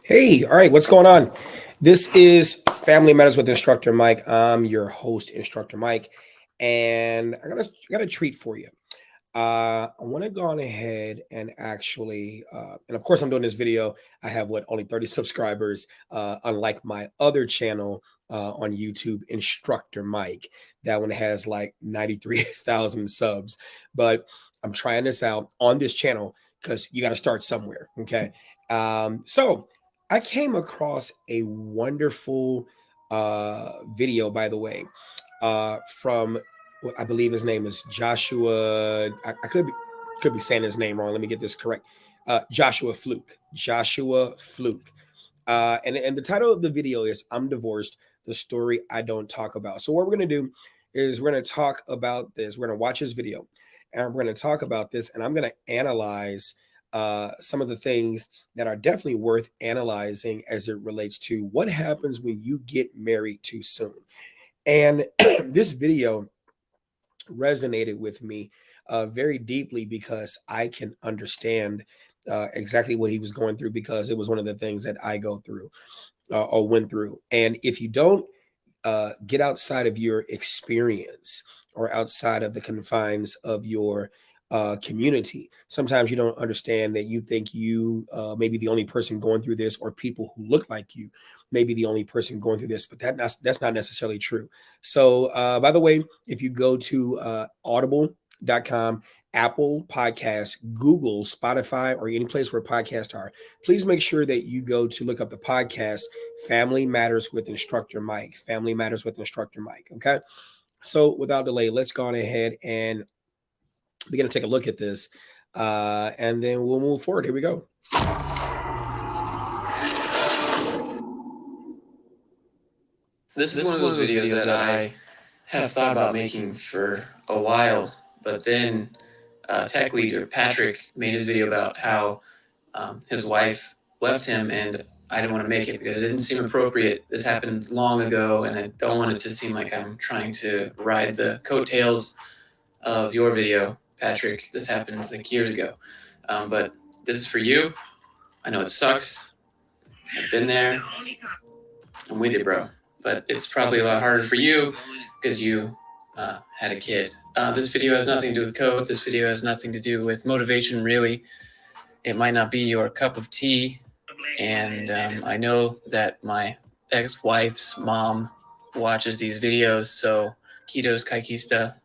Hey, all right, what's going on? This is Family Matters with Instructor Mike. I'm your host, Instructor Mike, and I got a treat for you. I want to go on ahead and and of course, I'm doing this video. I have only 30 subscribers, unlike my other channel on YouTube, Instructor Mike. That one has like 93,000 subs. But I'm trying this out on this channel because you got to start somewhere. Okay. So I came across a wonderful video, by the way, from I believe his name is Joshua. I could be saying his name wrong. Let me get this correct. Joshua Fluke. Joshua Fluke. And the title of the video is "I'm Divorced: The Story I Don't Talk About." So what we're gonna do is we're gonna talk about this. We're gonna watch this video, and we're gonna talk about this, and I'm gonna analyze some of the things that are definitely worth analyzing as it relates to what happens when you get married too soon. And this video resonated with me very deeply because I can understand exactly what he was going through because it was one of the things that I go through or went through. And if you don't get outside of your experience or outside of the confines of your community, sometimes you don't understand that you think you may be the only person going through this, or people who look like you may be the only person going through this, but that's not necessarily true. So, by the way, if you go to audible.com, Apple Podcasts, Google, Spotify, or any place where podcasts are, please make sure that you go to look up the podcast Family Matters with Instructor Mike. Family Matters with Instructor Mike. Okay. So without delay, let's go on ahead and begin to take a look at this. And then we'll move forward. Here we go. This is one of those videos that I have thought about making for a while, but then tech leader Patrick made his video about how his wife left him, and I didn't want to make it because it didn't seem appropriate. This happened long ago, and I don't want it to seem like I'm trying to ride the coattails of your video, Patrick. This happened like years ago, but this is for you. I know it sucks. I've been there. I'm with you, bro. But it's probably a lot harder for you because you had a kid. This video has nothing to do with code. This video has nothing to do with motivation, really. It might not be your cup of tea. And I know that my ex-wife's mom watches these videos, so Kitos Kaikista,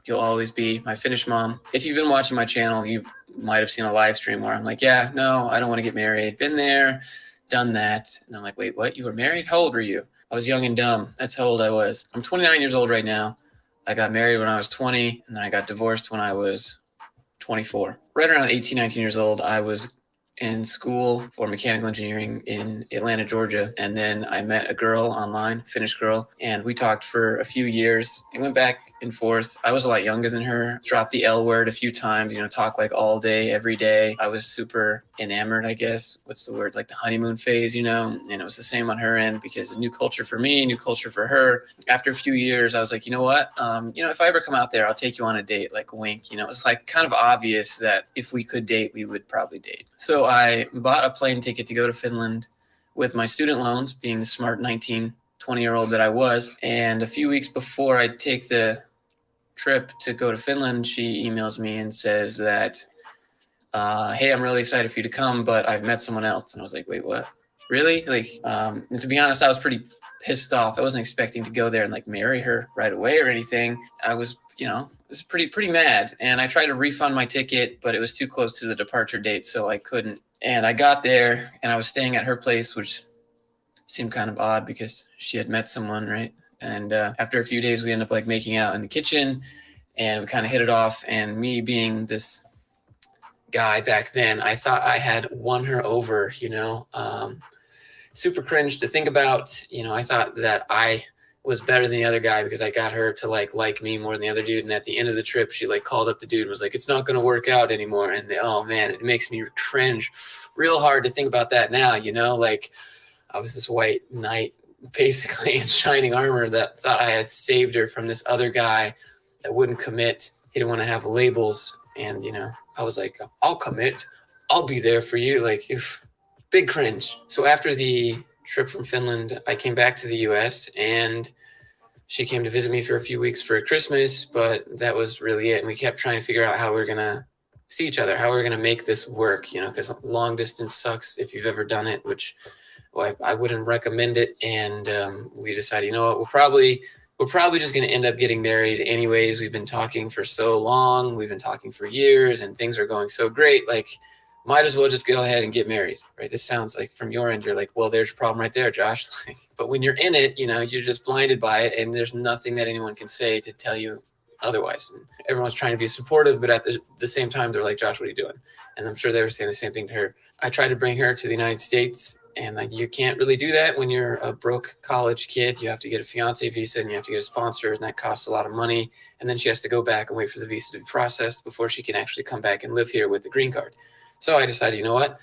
you'll always be my Finnish mom. If you've been watching my channel, you might have seen a live stream where I'm like, yeah, no, I don't want to get married. Been there, done that. And I'm like, wait, what? You were married? How old were you? I was young and dumb. That's how old I was. I'm 29 years old right now. I got married when I was 20, and then I got divorced when I was 24. Right around 18, 19 years old, I was in school for mechanical engineering in Atlanta, Georgia. And then I met a girl online, Finnish girl, and we talked for a few years. It went back and forth. I was a lot younger than her, dropped the L word a few times, talk like all day, every day. I was super enamored, I guess. What's the word? Like the honeymoon phase, and it was the same on her end because new culture for me, new culture for her. After a few years, I was like, you know what? If I ever come out there, I'll take you on a date, like a wink. It's like kind of obvious that if we could date, we would probably date. So I bought a plane ticket to go to Finland with my student loans, being the smart 19, 20-year-old that I was. And a few weeks before I take the trip to go to Finland, she emails me and says that, hey, I'm really excited for you to come, but I've met someone else. And I was like, wait, what? Really? And to be honest, I was pretty pissed off. I wasn't expecting to go there and marry her right away or anything. I was, was pretty mad. And I tried to refund my ticket, but it was too close to the departure date, so I couldn't. And I got there and I was staying at her place, which seemed kind of odd because she had met someone, right? And after a few days, we ended up making out in the kitchen, and we kind of hit it off. And me being this guy back then, I thought I had won her over, super cringe to think about. I thought that I was better than the other guy because I got her to like me more than the other dude. And at the end of the trip, she called up the dude and was like, it's not going to work out anymore. And oh man, it makes me cringe real hard to think about that now. I was this white knight basically in shining armor that thought I had saved her from this other guy that wouldn't commit. He didn't want to have labels. And, I was like, I'll commit. I'll be there for you. big cringe. So after the trip from Finland, I came back to the US and she came to visit me for a few weeks for Christmas, but that was really it. And we kept trying to figure out how we were going to see each other, how we were going to make this work, because long distance sucks if you've ever done it, which I wouldn't recommend it. And we decided, you know what, we're probably just going to end up getting married anyways. We've been talking for so long. We've been talking for years and things are going so great. Like, might as well just go ahead and get married, right? This sounds like from your end, you're like, well, there's a problem right there, Josh. But when you're in it, you're just blinded by it and there's nothing that anyone can say to tell you otherwise. And everyone's trying to be supportive, but at the same time, they're like, Josh, what are you doing? And I'm sure they were saying the same thing to her. I tried to bring her to the United States, and you can't really do that when you're a broke college kid. You have to get a fiance visa and you have to get a sponsor, and that costs a lot of money. And then she has to go back and wait for the visa to be processed before she can actually come back and live here with the green card. So I decided, you know what?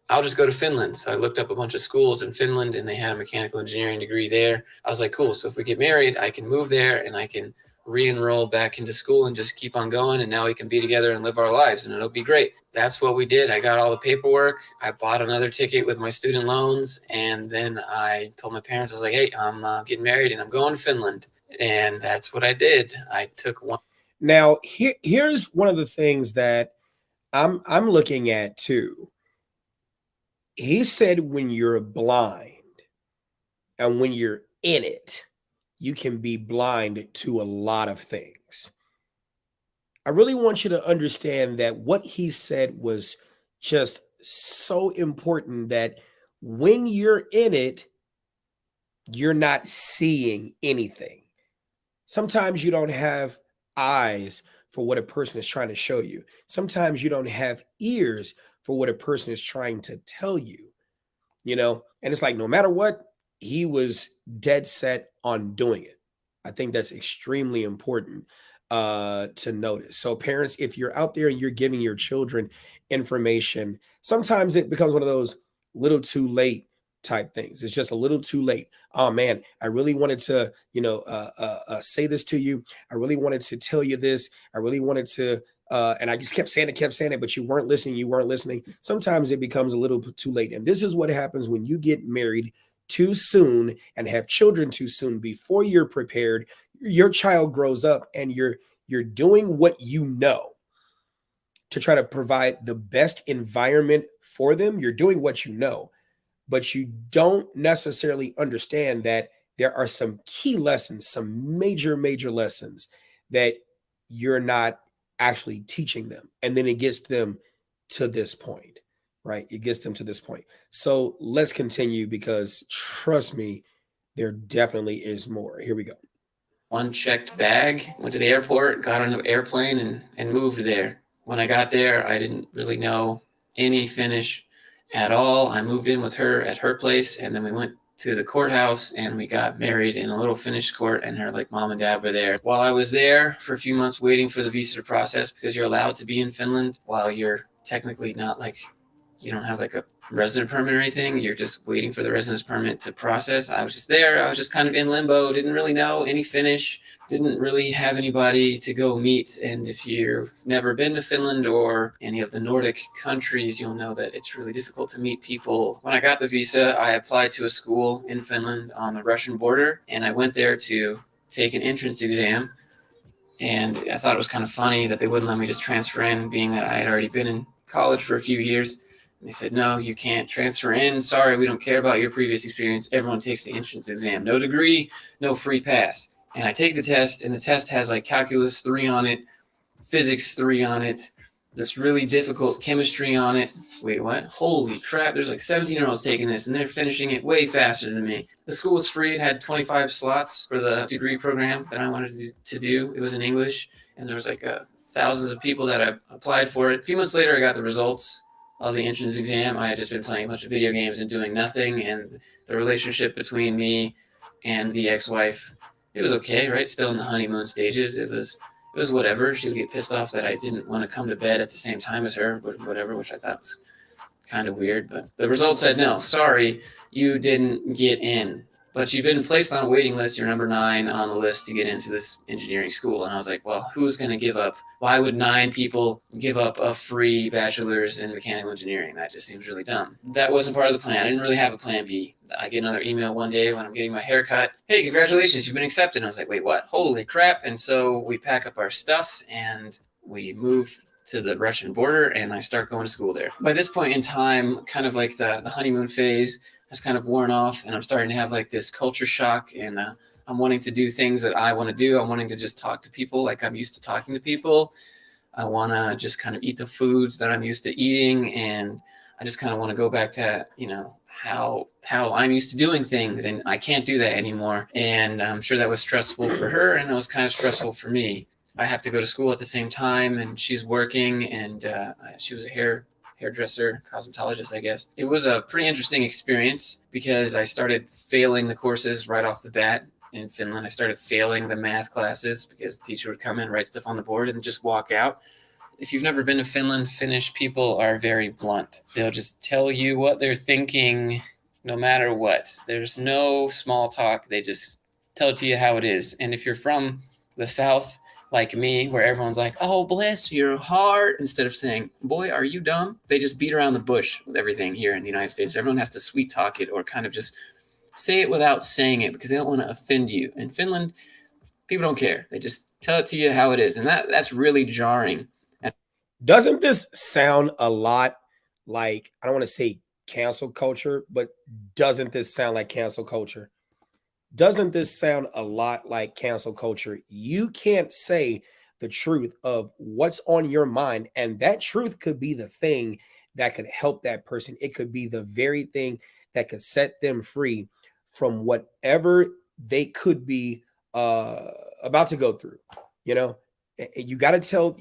I'll just go to Finland. So I looked up a bunch of schools in Finland and they had a mechanical engineering degree there. I was like, cool. So if we get married, I can move there and I can re-enroll back into school and just keep on going. And now we can be together and live our lives and it'll be great. That's what we did. I got all the paperwork. I bought another ticket with my student loans. And then I told my parents, I was like, hey, I'm getting married and I'm going to Finland. And that's what I did. I took one. Now, here's one of the things that I'm looking at too. He said when you're blind and when you're in it, you can be blind to a lot of things. I really want you to understand that what he said was just so important, that when you're in it, you're not seeing anything. Sometimes you don't have eyes for what a person is trying to show you. Sometimes you don't have ears for what a person is trying to tell you, and it's like, no matter what, he was dead set on doing it. I think that's extremely important to notice. So parents, if you're out there and you're giving your children information, sometimes it becomes one of those little too late type things. It's just a little too late. Oh man, I really wanted to, say this to you. I really wanted to tell you this. I really wanted to, and I just kept saying it, but you weren't listening. You weren't listening. Sometimes it becomes a little bit too late. And this is what happens when you get married too soon and have children too soon before you're prepared. Your child grows up and you're doing what you know to try to provide the best environment for them. You're doing what you know, but you don't necessarily understand that there are some key lessons, some major lessons that you're not actually teaching them. And then it gets them to this point, right? It gets them to this point. So let's continue, because trust me, there definitely is more. Here we go. One checked bag, went to the airport, got on an airplane and moved there. When I got there, I didn't really know any Finnish at all. I moved in with her at her place, and then we went to the courthouse and we got married in a little Finnish court, and her mom and dad were there. While I was there for a few months waiting for the visa to process, because you're allowed to be in Finland while you're technically not you don't have a resident permit or anything. You're just waiting for the residence permit to process. I was just there. I was just kind of in limbo. Didn't really know any Finnish. Didn't really have anybody to go meet. And if you've never been to Finland or any of the Nordic countries, you'll know that it's really difficult to meet people. When I got the visa, I applied to a school in Finland on the Russian border, and I went there to take an entrance exam. And I thought it was kind of funny that they wouldn't let me just transfer in, being that I had already been in college for a few years. And they said, no, you can't transfer in. Sorry, we don't care about your previous experience. Everyone takes the entrance exam. No degree, no free pass. And I take the test, and the test has calculus 3 on it, physics 3 on it, this really difficult chemistry on it. Wait, what? Holy crap, there's 17-year-olds taking this, and they're finishing it way faster than me. The school was free. It had 25 slots for the degree program that I wanted to do. It was in English, and there was thousands of people that applied for it. A few months later, I got the results of the entrance exam. I had just been playing a bunch of video games and doing nothing, and the relationship between me and the ex-wife, it was okay, right? Still in the honeymoon stages. It was whatever. She would get pissed off that I didn't want to come to bed at the same time as her, whatever, which I thought was kind of weird. But the results said, no, sorry, you didn't get in. but you've been placed on a waiting list. You're number 9 on the list to get into this engineering school. And I was like, well, who's going to give up? Why would 9 people give up a free bachelor's in mechanical engineering? That just seems really dumb. That wasn't part of the plan. I didn't really have a plan B. I get another email one day when I'm getting my hair cut. Hey, congratulations, you've been accepted. And I was like, wait, what? Holy crap. And so we pack up our stuff and we move to the Russian border, and I start going to school there. By this point in time, kind of like the honeymoon phase has kind of worn off, and I'm starting to have like this culture shock, and I'm wanting to do things that I want to do. I'm wanting to just talk to people like I'm used to talking to people. I want to just kind of eat the foods that I'm used to eating, and I just kind of want to go back to, how I'm used to doing things, and I can't do that anymore. And I'm sure that was stressful for her, and it was kind of stressful for me. I have to go to school at the same time, and she's working, and she was a hairdresser, cosmetologist, I guess. It was a pretty interesting experience because I started failing the courses right off the bat. In Finland, I started failing the math classes because the teacher would come in, write stuff on the board, and just walk out. If you've never been to Finland, Finnish people are very blunt. They'll just tell you what they're thinking no matter what. There's no small talk. They just tell it to you how it is. And if you're from the South, like me, where everyone's like, oh, bless your heart, instead of saying, boy, are you dumb? They just beat around the bush with everything here in the United States. Everyone has to sweet talk it or kind of just say it without saying it because they don't want to offend you. In Finland, people don't care. They just tell it to you how it is. And that's really jarring. Doesn't this sound a lot like, I don't want to say cancel culture, but doesn't this sound like cancel culture? Doesn't this sound a lot like cancel culture? You can't say the truth of what's on your mind, and that truth could be the thing that could help that person. It could be the very thing that could set them free from whatever they could be about to go through. You got to tell.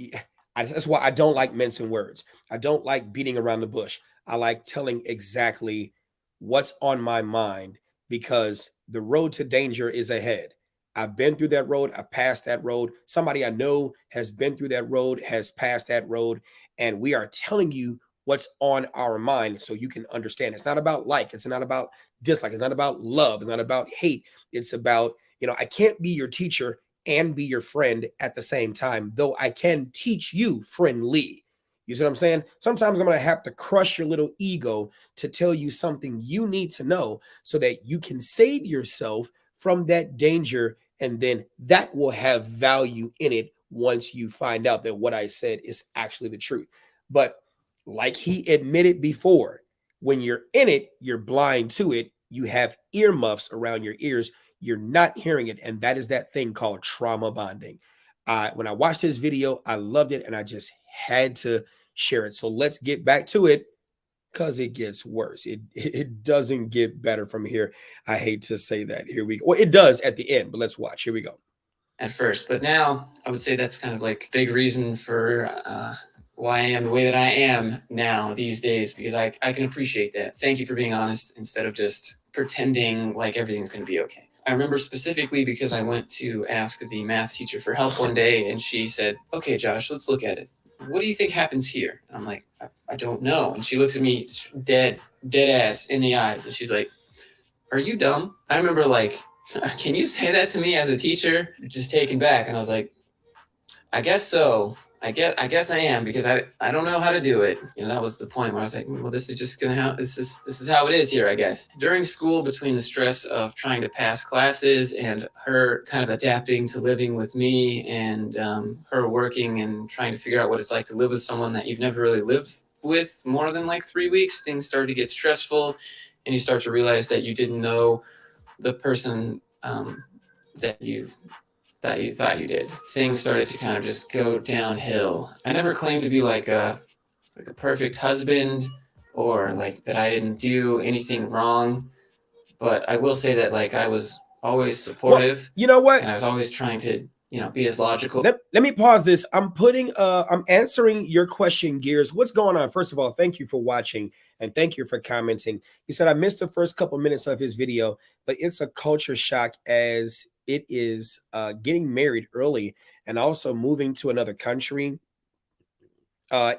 That's why I don't like mincing words. I don't like beating around the bush. I like telling exactly what's on my mind, because the road to danger is ahead. I've been through that road. I passed that road. Somebody I know has been through that road, has passed that road. And we are telling you what's on our mind so you can understand. It's not about like, it's not about dislike, it's not about love, it's not about hate. It's about, I can't be your teacher and be your friend at the same time, though I can teach you friendly. You see what I'm saying? Sometimes I'm going to have to crush your little ego to tell you something you need to know so that you can save yourself from that danger. And then that will have value in it once you find out that what I said is actually the truth. But like he admitted before, when you're in it, you're blind to it. You have earmuffs around your ears. You're not hearing it. And that is that thing called trauma bonding. When I watched his video, I loved it and I just had to share it. So let's get back to it because it gets worse. It doesn't get better from here. I hate to say that. Here we go. Well, it does at the end, but let's watch. Here we go. At first, but now I would say that's kind of like a big reason for why I am the way that I am now these days, because I can appreciate that. Thank you for being honest instead of just pretending like everything's going to be okay. I remember specifically because I went to ask the math teacher for help one day, and she said, okay, Josh, let's look at it. What do you think happens here? And I'm like, I don't know. And she looks at me dead ass in the eyes, and she's like, are you dumb? I remember like, can you say that to me as a teacher? Just taken back. And I was like, I guess so. I guess I am, because I don't know how to do it. That was the point where I was like, well, this is just gonna this is how it is here, I guess. During school, between the stress of trying to pass classes and her kind of adapting to living with me, and her working and trying to figure out what it's like to live with someone that you've never really lived with more than like 3 weeks, things started to get stressful, and you start to realize that you didn't know the person that you thought you did. Things started to kind of just go downhill. I never claimed to be like a perfect husband, or like that I didn't do anything wrong, but I will say that like I was always supportive. Well, you know what? And I was always trying to be as logical. Let me pause this. I'm answering your question, Gears. What's going on? First of all, thank you for watching and thank you for commenting. He said I missed the first couple minutes of his video, but it's a culture shock as it is getting married early and also moving to another country.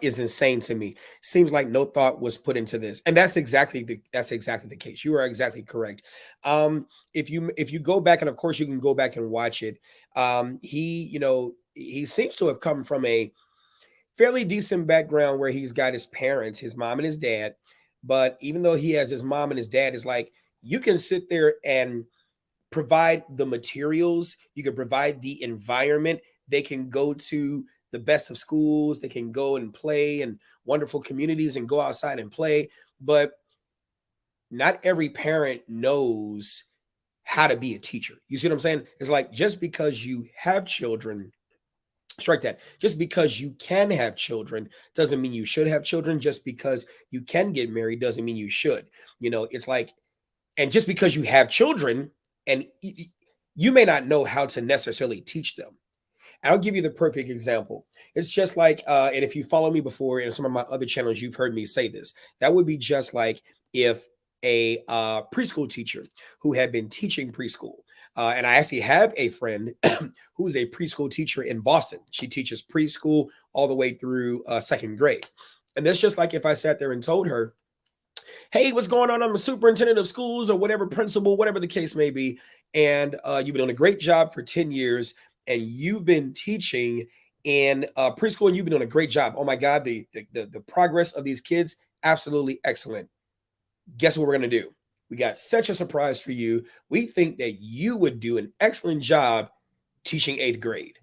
is insane to me. Seems like no thought was put into this, and that's exactly the case. You are exactly correct. If you go back, and of course you can go back and watch it. He seems to have come from a fairly decent background where he's got his parents, his mom and his dad. But even though he has his mom and his dad, is like you can sit there and provide the materials, you can provide the environment. They can go to the best of schools, they can go and play in wonderful communities and go outside and play. But not every parent knows how to be a teacher. You see what I'm saying? It's like just because you have children, strike that. Just because you can have children doesn't mean you should have children. Just because you can get married doesn't mean you should. It's like, and just because you have children and you may not know how to necessarily teach them. I'll give you the perfect example. It's just like, and if you follow me before in some of my other channels, you've heard me say this. That would be just like if a preschool teacher who had been teaching preschool, and I actually have a friend who's a preschool teacher in Boston. She teaches preschool all the way through second grade. And that's just like if I sat there and told her, hey, what's going on? I'm a superintendent of schools or whatever, principal, whatever the case may be. And you've been doing a great job for 10 years and you've been teaching in preschool and you've been doing a great job. Oh my God, the progress of these kids, absolutely excellent. Guess what we're going to do? We got such a surprise for you. We think that you would do an excellent job teaching eighth grade.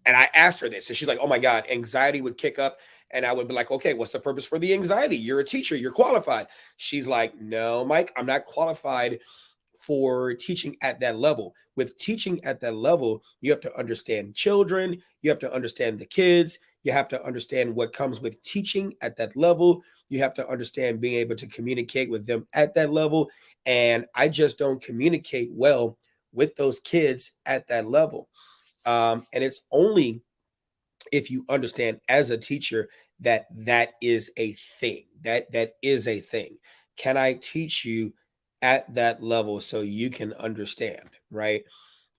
And I asked her this, and she's like, oh my God, anxiety would kick up. And I would be like, okay, what's the purpose for the anxiety? You're a teacher, you're qualified. She's like, no, Mike, I'm not qualified for teaching at that level. With teaching at that level, you have to understand children, you have to understand the kids, you have to understand what comes with teaching at that level. You have to understand being able to communicate with them at that level. And I just don't communicate well with those kids at that level. And it's only if you understand as a teacher that that is a thing. That is a thing. Can I teach you at that level so you can understand, right?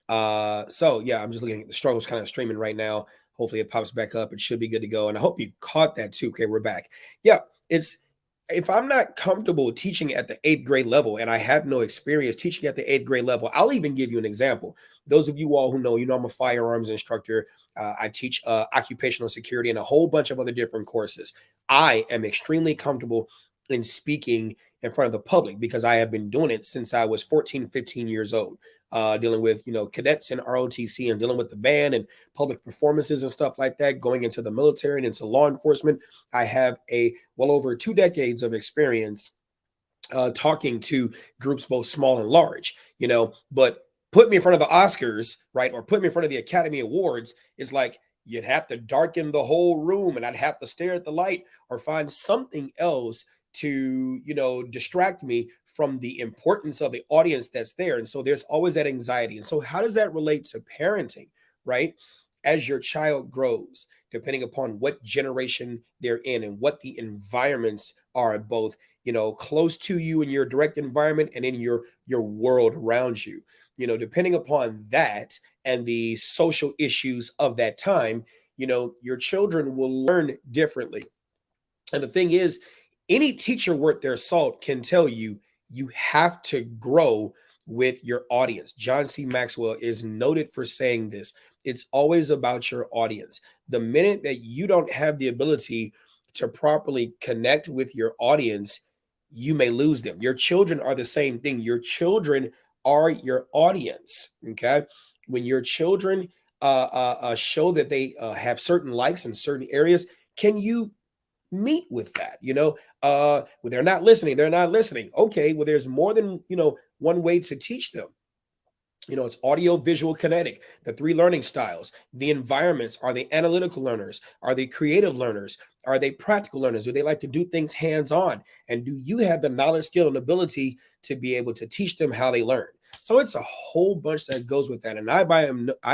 So yeah, I'm just looking at the struggles kind of streaming right now. Hopefully it pops back up. It should be good to go. And I hope you caught that too. Okay, we're back. Yeah, it's if I'm not comfortable teaching at the eighth grade level and I have no experience teaching at the eighth grade level, I'll even give you an example. Those of you all who know, I'm a firearms instructor. I teach occupational security and a whole bunch of other different courses. I am extremely comfortable in speaking in front of the public because I have been doing it since I was 14, 15 years old, dealing with, cadets in ROTC and dealing with the band and public performances and stuff like that, going into the military and into law enforcement. I have a well over 2 decades of experience talking to groups both small and large, but put me in front of the Oscars, right? Or put me in front of the Academy Awards. It's like you'd have to darken the whole room and I'd have to stare at the light or find something else to, distract me from the importance of the audience that's there. And so there's always that anxiety. And so how does that relate to parenting, right? As your child grows, depending upon what generation they're in and what the environments are, both close to you in your direct environment and in your world around you, depending upon that and the social issues of that time, your children will learn differently. And the thing is, any teacher worth their salt can tell you you have to grow with your audience. John C. Maxwell is noted for saying this. It's always about your audience. The minute that you don't have the ability to properly connect with your audience, you may lose them. Your children are the same thing. Your children are your audience. Okay. When your children show that they have certain likes in certain areas, can you meet with that? Well, they're not listening. Okay, well, there's more than one way to teach them. It's audio, visual, kinetic, the 3 learning styles, the environments. Are they analytical learners? Are they creative learners? Are they practical learners? Do they like to do things hands-on? And do you have the knowledge, skill, and ability to be able to teach them how they learn? So it's a whole bunch that goes with that. And I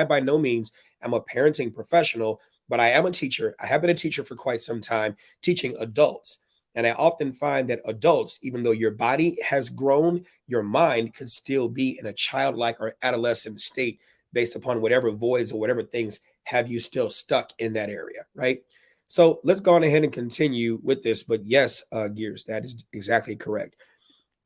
by no means am a parenting professional, but I am a teacher. I have been a teacher for quite some time, teaching adults. And I often find that adults, even though your body has grown, your mind could still be in a childlike or adolescent state based upon whatever voids or whatever things have you still stuck in that area, right? So let's go on ahead and continue with this. But yes, Gears, that is exactly correct.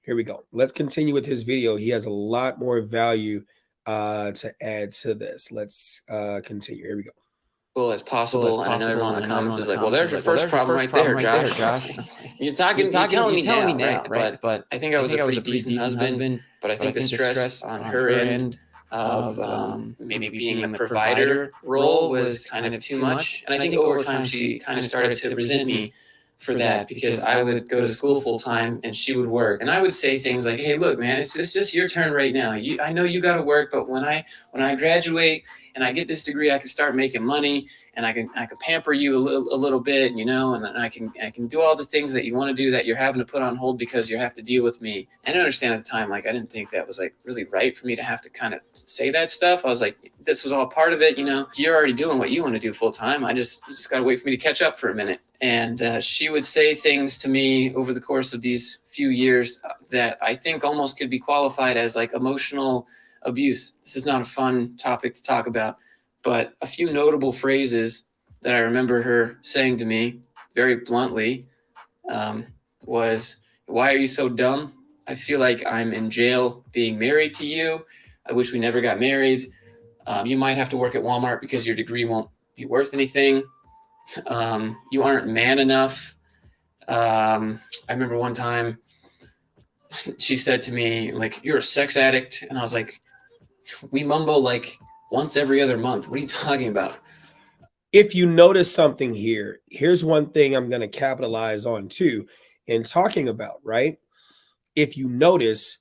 Here we go. Let's continue with his video. He has a lot more value to add to this. Let's continue. Here we go. As possible. And I know everyone in the comments is like, well, there's your first problem right there, Josh. You're telling me now, right? But I think I was a pretty decent husband, but I think the stress on her end of maybe being the provider role was kind of too much. And I think over time she kind of started to resent me for that, because I would go to school full time and she would work, and I would say things like, "Hey, look, man, it's just your turn right now. I know you got to work, but when I graduate and I get this degree, I can start making money, and I can pamper you a little bit, and I can do all the things that you want to do that you're having to put on hold because you have to deal with me." I didn't understand at the time, like I didn't think that was like really right for me to have to kind of say that stuff. I was like, this was all part of it, You're already doing what you want to do full time. You just got to wait for me to catch up for a minute. And she would say things to me over the course of these few years that I think almost could be qualified as like emotional abuse. This is not a fun topic to talk about, but a few notable phrases that I remember her saying to me very bluntly was, "Why are you so dumb? I feel like I'm in jail being married to you. I wish we never got married. You might have to work at Walmart because your degree won't be worth anything. You aren't man enough." I remember one time she said to me, like, "You're a sex addict." And I was like, we mumble like once every other month. What are you talking about? If you notice something here, here's one thing I'm going to capitalize on too in talking about, right? If you notice,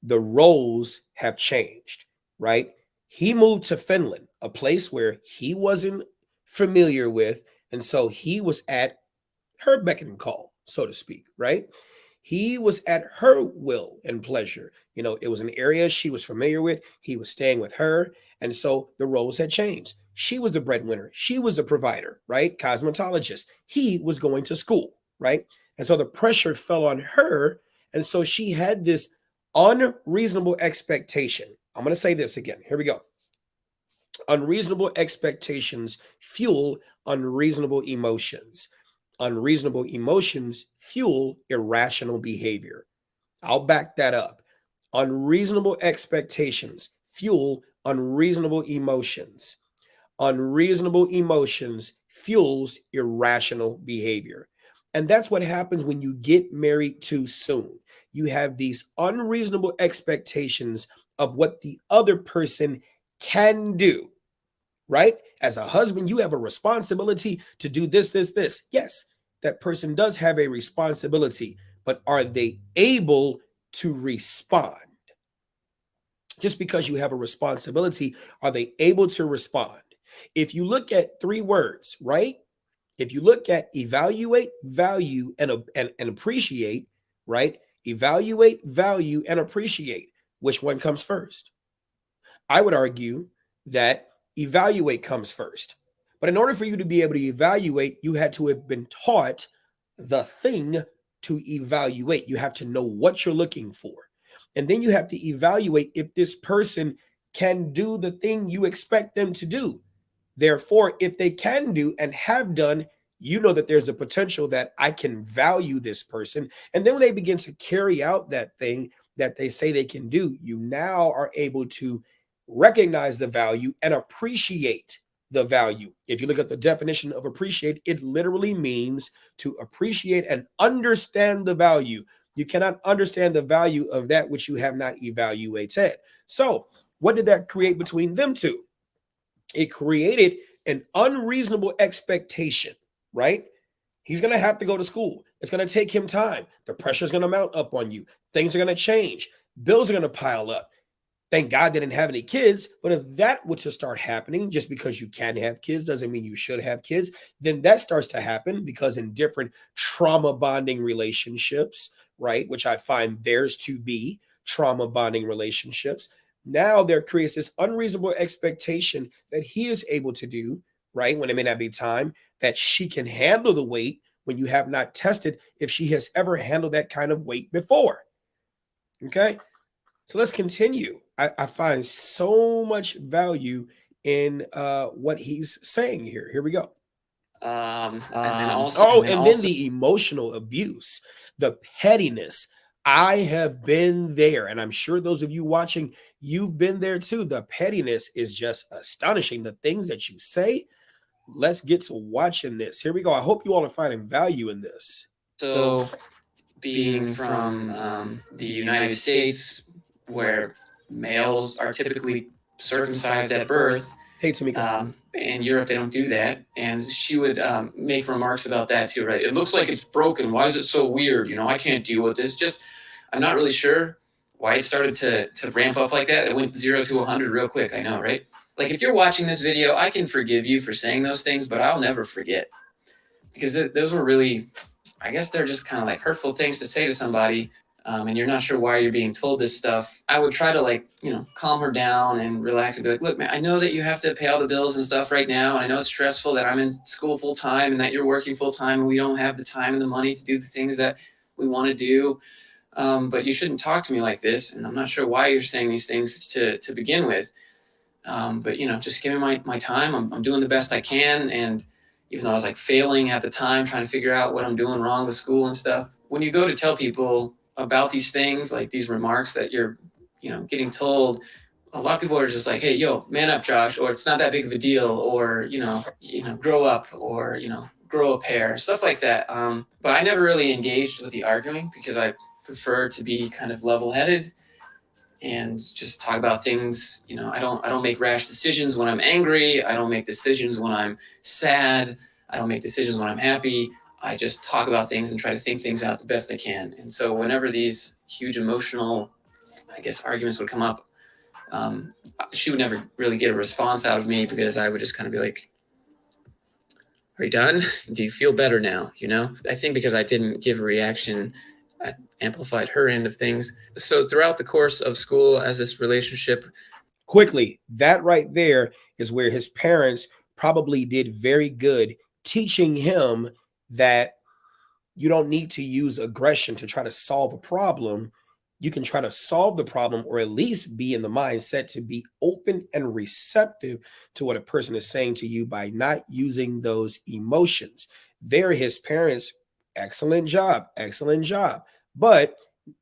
the roles have changed, right? He moved to Finland, a place where he wasn't familiar with. And so he was at her beck and call, so to speak, right? He was at her will and pleasure. It was an area she was familiar with. He was staying with her. And so the roles had changed. She was the breadwinner. She was the provider, right? Cosmetologist. He was going to school, right? And so the pressure fell on her. And so she had this unreasonable expectation. I'm going to say this again. Here we go. Unreasonable expectations fuel unreasonable emotions. Unreasonable emotions fuel irrational behavior. I'll back that up. Unreasonable expectations fuel unreasonable emotions. Unreasonable emotions fuels irrational behavior. And that's what happens when you get married too soon. You have these unreasonable expectations of what the other person can do, right? As a husband, you have a responsibility to do this, this, this. Yes, that person does have a responsibility, but are they able to respond? Just because you have a responsibility, are they able to respond? If you look at three words, right? If you look at evaluate, value, and appreciate, right? Evaluate, value, and appreciate. Which one comes first? I would argue that evaluate comes first. But in order for you to be able to evaluate, you had to have been taught the thing to evaluate. You have to know what you're looking for. And then you have to evaluate if this person can do the thing you expect them to do. Therefore, if they can do and have done, you know that there's a potential that I can value this person. And then when they begin to carry out that thing that they say they can do, you now are able to recognize the value and appreciate the value. If you look at the definition of appreciate, it literally means to appreciate and understand the value. You cannot understand the value of that which you have not evaluated. So, what did that create between them two? It created an unreasonable expectation, right? He's going to have to go to school. It's going to take him time. The pressure is going to mount up on you. Things are going to change. Bills are going to pile up. Thank God they didn't have any kids. But if that were to start happening, just because you can have kids doesn't mean you should have kids, then that starts to happen because in different trauma bonding relationships, right, which I find theirs to be trauma bonding relationships, now there creates this unreasonable expectation that he is able to do, right, when it may not be time, that she can handle the weight when you have not tested if she has ever handled that kind of weight before. Okay, so let's continue. I find so much value in what he's saying here. Here we go. And then also, Oh, and then the emotional abuse, the pettiness. I have been there, and I'm sure those of you watching, you've been there too. The pettiness is just astonishing. The things that you say. Let's get to watching this. Here we go. I hope you all are finding value in this. so being from the United States, where males are typically circumcised at birth. Hey, Tamika. In Europe, they don't do that. And she would make remarks about that too, right? It looks like it's broken. Why is it so weird? You know, I can't deal with this. Just, I'm not really sure why it started to ramp up like that. It went 0 to 100 real quick. I know, right? Like, if you're watching this video, I can forgive you for saying those things, but I'll never forget. Because those were really, I guess they're just kind of like hurtful things to say to somebody. And you're not sure why you're being told this stuff. I would try to, like, you know, calm her down and relax and be like, look, man, I know that you have to pay all the bills and stuff right now. And I know it's stressful that I'm in school full time and that you're working full time and we don't have the time and the money to do the things that we want to do. But you shouldn't talk to me like this. And I'm not sure why you're saying these things to begin with. But, you know, just give me my time. I'm doing the best I can. And even though I was like failing at the time, trying to figure out what I'm doing wrong with school and stuff, when you go to tell people about these things, like these remarks that you're, you know, getting told, a lot of people are just like, hey, yo, man up, Josh, or it's not that big of a deal, or, you know, grow up, or, you know, grow a pair, stuff like that. But I never really engaged with the arguing because I prefer to be kind of level-headed and just talk about things. You know, I don't make rash decisions when I'm angry. I don't make decisions when I'm sad. I don't make decisions when I'm happy. I just talk about things and try to think things out the best I can. And so whenever these huge emotional, I guess, arguments would come up, she would never really get a response out of me because I would just kind of be like, are you done? Do you feel better now? You know, I think because I didn't give a reaction, I amplified her end of things. So throughout the course of school, as this relationship. Quickly, that right there is where his parents probably did very good teaching him that you don't need to use aggression to try to solve a problem. You can try to solve the problem or at least be in the mindset to be open and receptive to what a person is saying to you by not using those emotions. They're his parents. Excellent job. Excellent job. But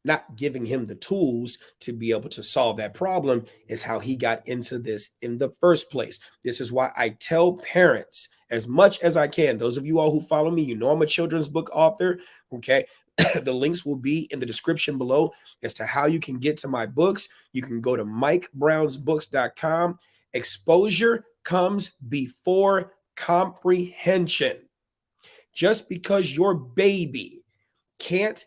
not giving him the tools to be able to solve that problem is how he got into this in the first place. This is why I tell parents as much as I can. Those of you all who follow me, you know I'm a children's book author. Okay. The links will be in the description below as to how you can get to my books. You can go to MikeBrownsBooks.com. Exposure comes before comprehension. Just because your baby can't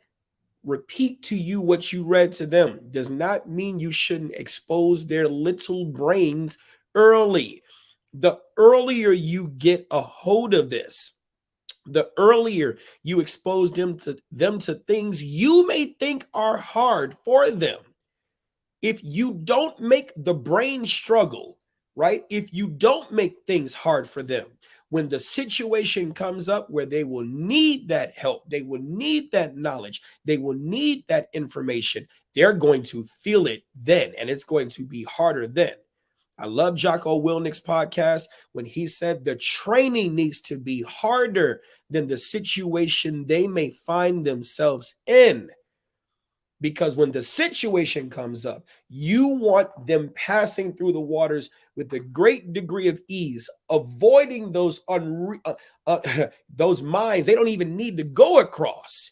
repeat to you what you read to them does not mean you shouldn't expose their little brains early. The earlier you get a hold of this, the earlier you expose them to things you may think are hard for them. If you don't make the brain struggle, right? If you don't make things hard for them, when the situation comes up where they will need that help, they will need that knowledge, they will need that information, they're going to feel it then, and it's going to be harder then. I love Jocko Willnick's podcast when he said the training needs to be harder than the situation they may find themselves in. Because when the situation comes up, you want them passing through the waters with a great degree of ease, avoiding those those mines they don't even need to go across.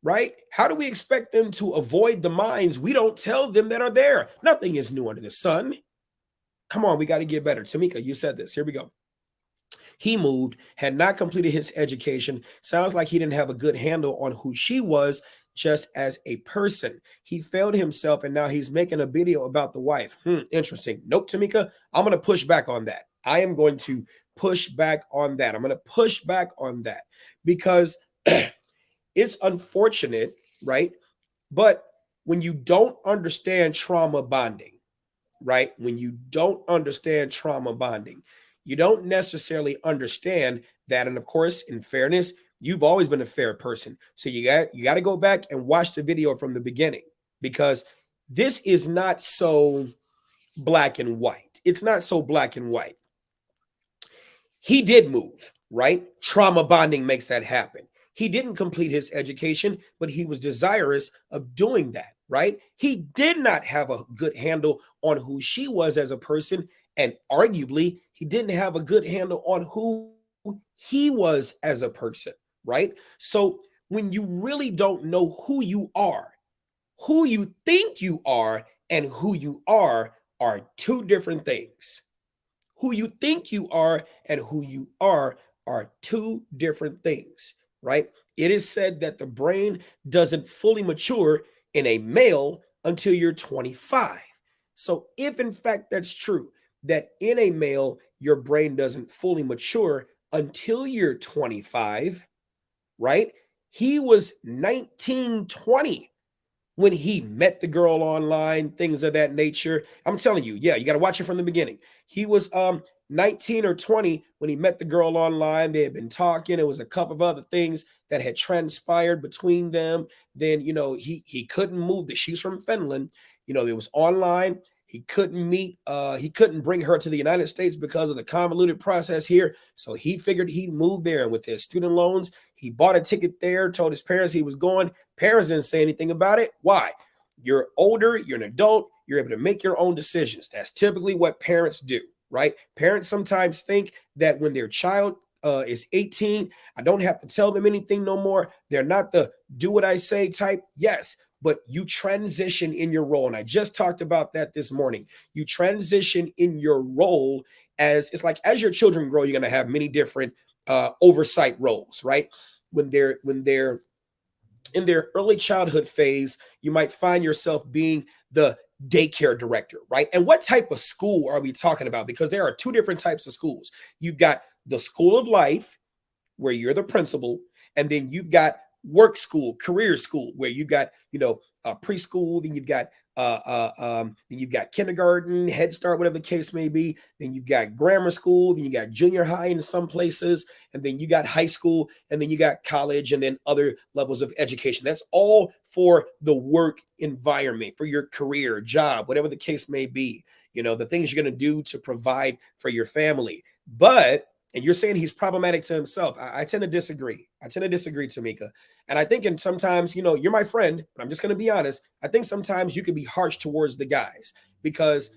Right? How do we expect them to avoid the mines we don't tell them that are there? Nothing is new under the sun. Come on, we got to get better. Tamika, you said this. Here we go. He moved, had not completed his education. Sounds like he didn't have a good handle on who she was just as a person. He failed himself, and now he's making a video about the wife. Interesting. Nope, Tamika, I'm going to push back on that. I am going to push back on that. I'm going to push back on that because it's unfortunate, right? But when you don't understand trauma bonding, right? When you don't understand trauma bonding, you don't necessarily understand that. And of course, in fairness, you've always been a fair person. So you got to go back and watch the video from the beginning because this is not so black and white. It's not so black and white. he did move, right? Trauma bonding makes that happen. He didn't complete his education, but he was desirous of doing that, right? He did not have a good handle on who she was as a person, and arguably, he didn't have a good handle on who he was as a person, right? So when you really don't know who you think you are and who you are two different things. Who you think you are and who you are two different things, right? It is said that the brain doesn't fully mature in a male until you're 25. So, if in fact that's true, that in a male, your brain doesn't fully mature until you're 25, right? He was 19, 20 when he met the girl online, things of that nature. I'm telling you, yeah, you got to watch it from the beginning. He was 19 or 20 when he met the girl online. They had been talking. It was a couple of other things that had transpired between them. Then, he couldn't move. She's from Finland. It was online. He couldn't meet, he couldn't bring her to the United States because of the convoluted process here. So he figured he'd move there. And with his student loans, he bought a ticket there, told his parents he was going. Parents didn't say anything about it. Why? You're older, you're an adult, you're able to make your own decisions. That's typically what parents do, right? Parents sometimes think that when their child is 18, I don't have to tell them anything no more. They're not the do what I say type. Yes, but you transition in your role. And I just talked about that this morning. You transition in your role as your children grow, you're going to have many different oversight roles, right? When they're in their early childhood phase, you might find yourself being the daycare director, right? And what type of school are we talking about? Because there are two different types of schools. You've got the school of life, where you're the principal, and then you've got work school, career school, where you got preschool, then you've got kindergarten, Head Start, whatever the case may be. Then you've got grammar school, then you got junior high in some places, and then you got high school, and then you got college, and then other levels of education. That's all for the work environment, for your career, job, whatever the case may be. The things you're going to do to provide for your family. And you're saying he's problematic to himself. I tend to disagree. Tamika. And I think, and sometimes, you're my friend, but I'm just going to be honest. I think sometimes you can be harsh towards the guys because,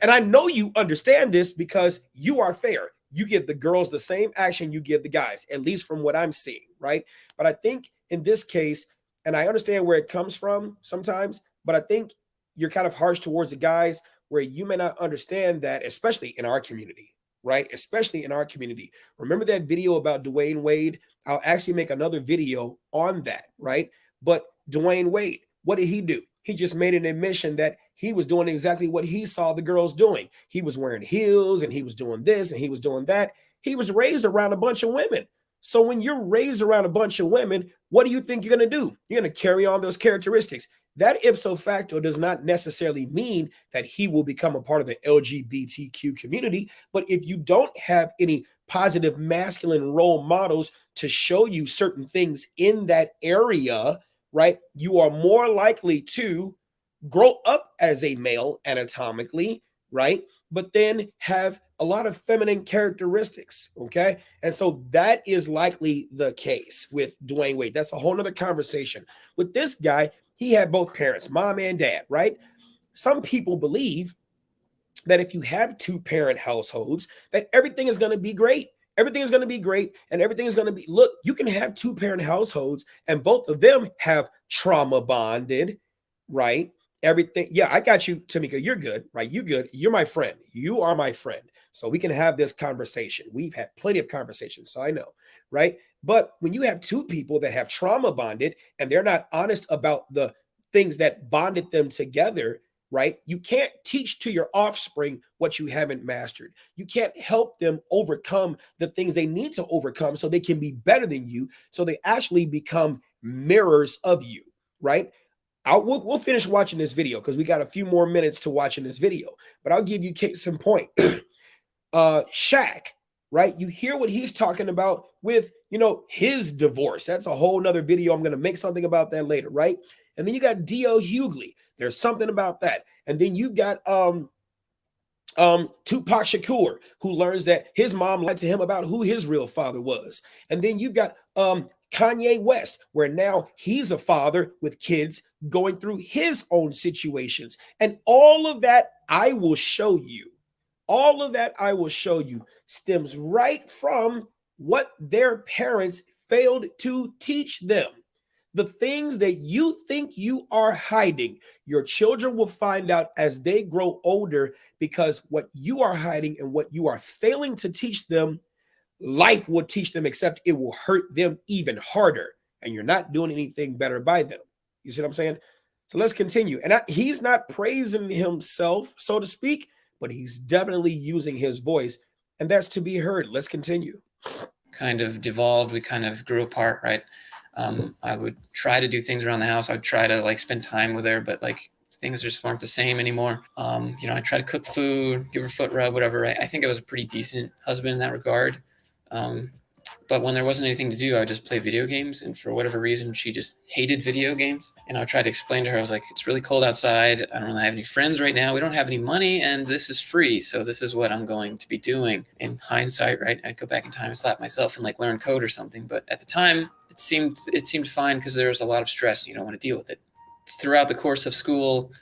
and I know you understand this because you are fair. You give the girls the same action you give the guys, at least from what I'm seeing, right? But I think in this case, and I understand where it comes from sometimes, but I think you're kind of harsh towards the guys where you may not understand that, especially in our community. Right? Especially in our community. Remember that video about Dwayne Wade? I'll actually make another video on that, right? But Dwayne Wade, what did he do? He just made an admission that he was doing exactly what he saw the girls doing. He was wearing heels and he was doing this and he was doing that. He was raised around a bunch of women. So when you're raised around a bunch of women, what do you think you're going to do? You're going to carry on those characteristics. That ipso facto does not necessarily mean that he will become a part of the LGBTQ community. But if you don't have any positive masculine role models to show you certain things in that area, right, you are more likely to grow up as a male anatomically, right, but then have a lot of feminine characteristics, okay? And so that is likely the case with Dwayne Wade. That's a whole nother conversation. With this guy, he had both parents, mom and dad, right? Some people believe that if you have two-parent households, that everything is going to be great. Everything is going to be great, and everything is going to be, look, you can have two-parent households, and both of them have trauma bonded, right? Everything. Yeah, I got you, Tamika. You're good, right? You good. You're my friend. You are my friend. So we can have this conversation. We've had plenty of conversations, so I know, right? But when you have two people that have trauma bonded and they're not honest about the things that bonded them together, right? You can't teach to your offspring what you haven't mastered. You can't help them overcome the things they need to overcome so they can be better than you, so they actually become mirrors of you, right? We'll finish watching this video because we got a few more minutes to watching this video, but I'll give you case in point. Shaq, right? You hear what he's talking about with, his divorce. That's a whole nother video. I'm going to make something about that later, right? And then you got D.L. Hughley. There's something about that. And then you've got Tupac Shakur, who learns that his mom lied to him about who his real father was. And then you've got Kanye West, where now he's a father with kids going through his own situations. And all of that I will show you, all of that I will show you stems right from what their parents failed to teach them. The things that you think you are hiding, your children will find out as they grow older, because what you are hiding and what you are failing to teach them, life will teach them, except it will hurt them even harder. And you're not doing anything better by them. You see what I'm saying? So let's continue. And he's not praising himself, so to speak, but he's definitely using his voice. And that's to be heard. Let's continue. Kind of devolved. We kind of grew apart, right? I would try to do things around the house. I'd try to like spend time with her, but like things just weren't the same anymore. I try to cook food, give her foot rub, whatever. I think I was a pretty decent husband in that regard. But when there wasn't anything to do, I would just play video games. And for whatever reason, she just hated video games. And I tried to explain to her, I was like, it's really cold outside. I don't really have any friends right now. We don't have any money, and this is free. So this is what I'm going to be doing. In hindsight, right? I'd go back in time and slap myself and like learn code or something. But at the time, it seemed fine because there was a lot of stress. You don't want to deal with it. Throughout the course of school,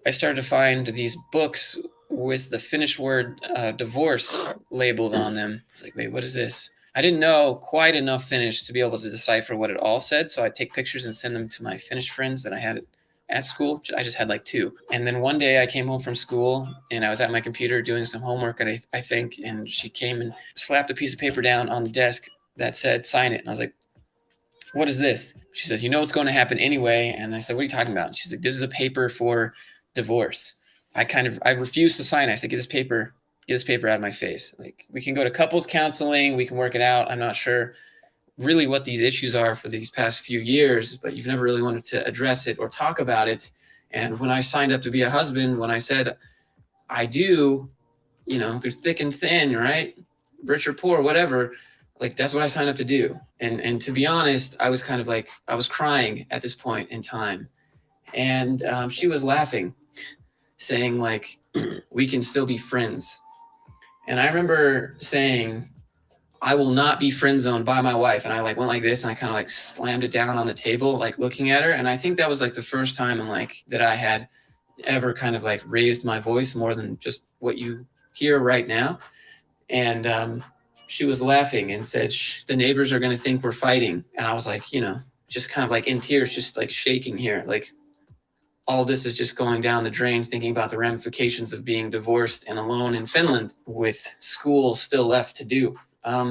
I started to find these books with the Finnish word divorce labeled on them. It's like, wait, what is this? I didn't know quite enough Finnish to be able to decipher what it all said. So I'd take pictures and send them to my Finnish friends that I had at school. I just had like 2. And then one day I came home from school and I was at my computer doing some homework, and I think, and she came and slapped a piece of paper down on the desk that said, sign it. And I was like, what is this? She says, you know what's going to happen anyway. And I said, what are you talking about? And she's like, this is a paper for divorce. I refused to sign it. I said, get this paper out of my face. Like, we can go to couples counseling. We can work it out. I'm not sure really what these issues are for these past few years, but you've never really wanted to address it or talk about it. And when I signed up to be a husband, when I said I do, through thick and thin, right? Rich or poor, whatever, like that's what I signed up to do. And to be honest, I was kind of like, I was crying at this point in time. And she was laughing, saying like, we can still be friends. And I remember saying, I will not be friend zoned by my wife. And I like went like this, and I kind of like slammed it down on the table, like looking at her. And I think that was like the first time in like that I had ever kind of like raised my voice more than just what you hear right now. And she was laughing and said, the neighbors are going to think we're fighting. And I was like, just kind of like in tears, just like shaking here. Like, all this is just going down the drain, thinking about the ramifications of being divorced and alone in Finland with school still left to do.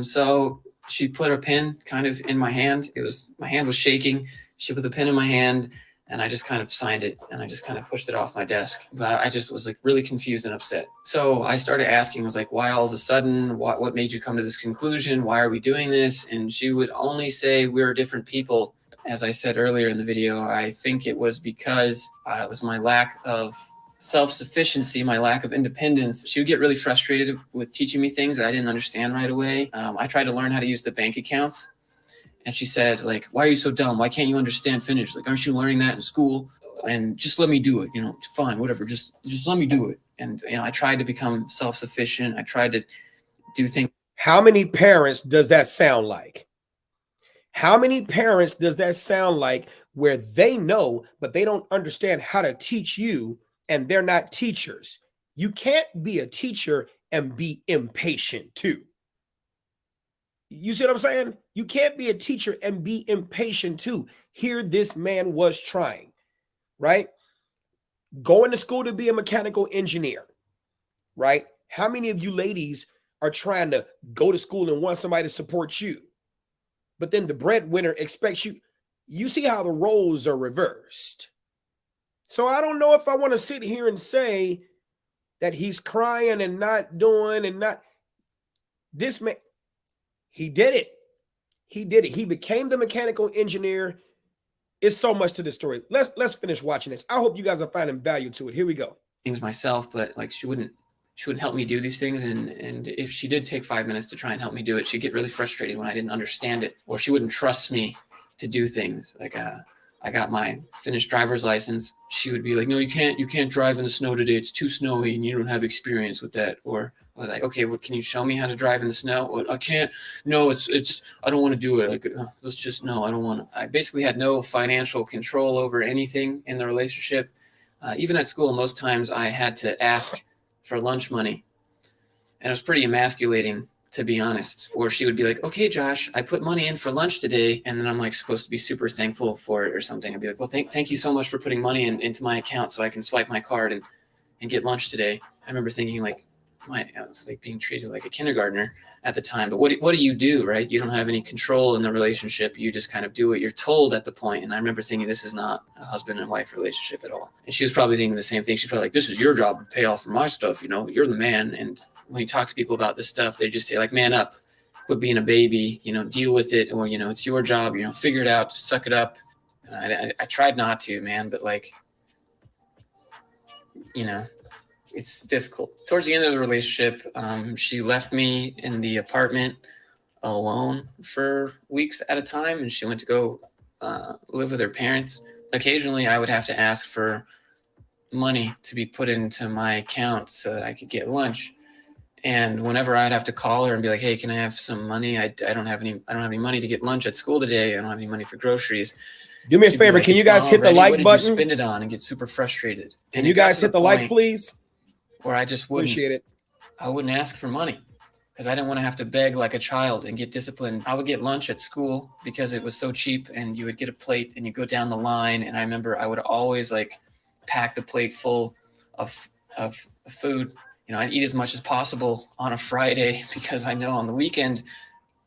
So she put a pen kind of in my hand. My hand was shaking. She put the pen in my hand, and I just kind of signed it, and I just kind of pushed it off my desk. But I just was like really confused and upset. So I started asking, I was like, why all of a sudden? What made you come to this conclusion? Why are we doing this? And she would only say, we're different people. As I said earlier in the video, I think it was because it was my lack of self-sufficiency, my lack of independence. She would get really frustrated with teaching me things that I didn't understand right away. I tried to learn how to use the bank accounts. And she said, like, why are you so dumb? Why can't you understand Finnish? Like, aren't you learning that in school? And just let me do it. Fine, whatever. Just let me do it. And, I tried to become self-sufficient. I tried to do things. How many parents does that sound like? How many parents does that sound like, where they know, but they don't understand how to teach you, and they're not teachers? You can't be a teacher and be impatient too. You see what I'm saying? You can't be a teacher and be impatient too. Here, this man was trying, right? Going to school to be a mechanical engineer, right? How many of you ladies are trying to go to school and want somebody to support you? But then the breadwinner expects you. You see how the roles are reversed. So I don't know if I want to sit here and say that he's crying and not doing and not. This man, he did it. He did it. He became the mechanical engineer. It's so much to the story. Let's finish watching this. I hope you guys are finding value to it. Here we go. Things myself, but like she wouldn't help me do these things. And if she did take 5 minutes to try and help me do it, she'd get really frustrated when I didn't understand it, or she wouldn't trust me to do things. Like, I got my finished driver's license, she would be like, no, you can't drive in the snow today. It's too snowy and you don't have experience with that. Or like, okay, well, can you show me how to drive in the snow? Well, I can't. No, I don't want to do it. Like, let's just, no, I don't want to. I basically had no financial control over anything in the relationship. Even at school, most times I had to ask for lunch money. And it was pretty emasculating, to be honest. Or she would be like, okay, Josh, I put money in for lunch today. And then I'm like supposed to be super thankful for it or something. I'd be like, well, thank you so much for putting money into my account so I can swipe my card and get lunch today. I remember thinking like, it's like being treated like a kindergartner at the time. But what do you do, right? You don't have any control in the relationship. You just kind of do what you're told at the point. And I remember thinking, this is not a husband and wife relationship at all. And she was probably thinking the same thing. She's probably like, this is your job to pay off for my stuff. You know, you're the man. And when you talk to people about this stuff, they just say like, man up, quit being a baby, you know, deal with it. Or, you know, it's your job, you know, figure it out, just suck it up. And I tried not to, man, but like, you know, it's difficult. Towards the end of the relationship, she left me in the apartment alone for weeks at a time, and she went to go live with her parents. Occasionally, I would have to ask for money to be put into my account so that I could get lunch. And whenever I'd have to call her and be like, "Hey, can I have some money? I don't have any money to get lunch at school today. I don't have any money for groceries." Do me a favor. Like, can you guys hit the like what did button? you spend it on? And get super frustrated. Can you guys hit the like, please? Where I just wouldn't. Appreciate it. I wouldn't ask for money because I didn't want to have to beg like a child and get disciplined. I would get lunch at school because it was so cheap, and you would get a plate and you go down the line. And I remember I would always like pack the plate full of food. You know, I'd eat as much as possible on a Friday because I know on the weekend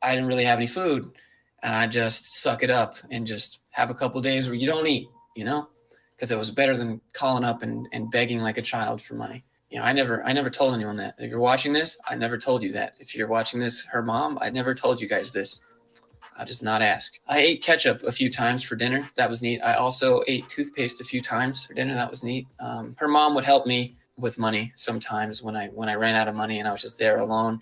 I didn't really have any food, and I just suck it up and just have a couple of days where you don't eat, you know, because it was better than calling up and begging like a child for money. You know, I never told anyone that. If you're watching this, I never told you that. If you're watching this, her mom, I never told you guys this. I'll just not ask. I ate ketchup a few times for dinner. That was neat. I also ate toothpaste a few times for dinner. That was neat. Her mom would help me with money sometimes when I ran out of money and I was just there alone.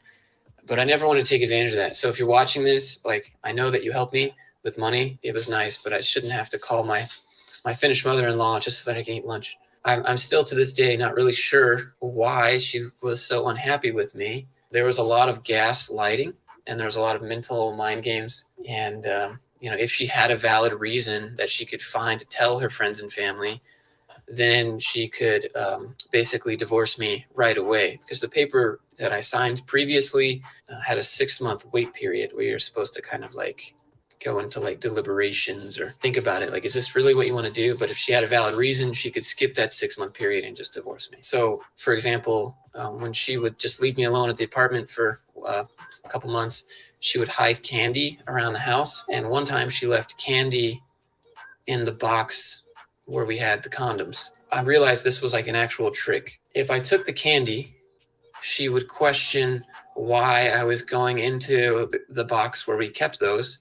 But I never want to take advantage of that. So if you're watching this, like, I know that you helped me with money. It was nice, but I shouldn't have to call my finished mother-in-law just so that I can eat lunch. I'm still to this day not really sure why she was so unhappy with me. There was a lot of gaslighting and there was a lot of mental mind games. And, you know, if she had a valid reason that she could find to tell her friends and family, then she could basically divorce me right away. Because the paper that I signed previously had a 6-month wait period where you're supposed to kind of like go into like deliberations or think about it. Like, is this really what you want to do? But if she had a valid reason, she could skip that 6-month period and just divorce me. So, for example, when she would just leave me alone at the apartment for a couple months, she would hide candy around the house. And one time she left candy in the box where we had the condoms. I realized this was like an actual trick. If I took the candy, she would question why I was going into the box where we kept those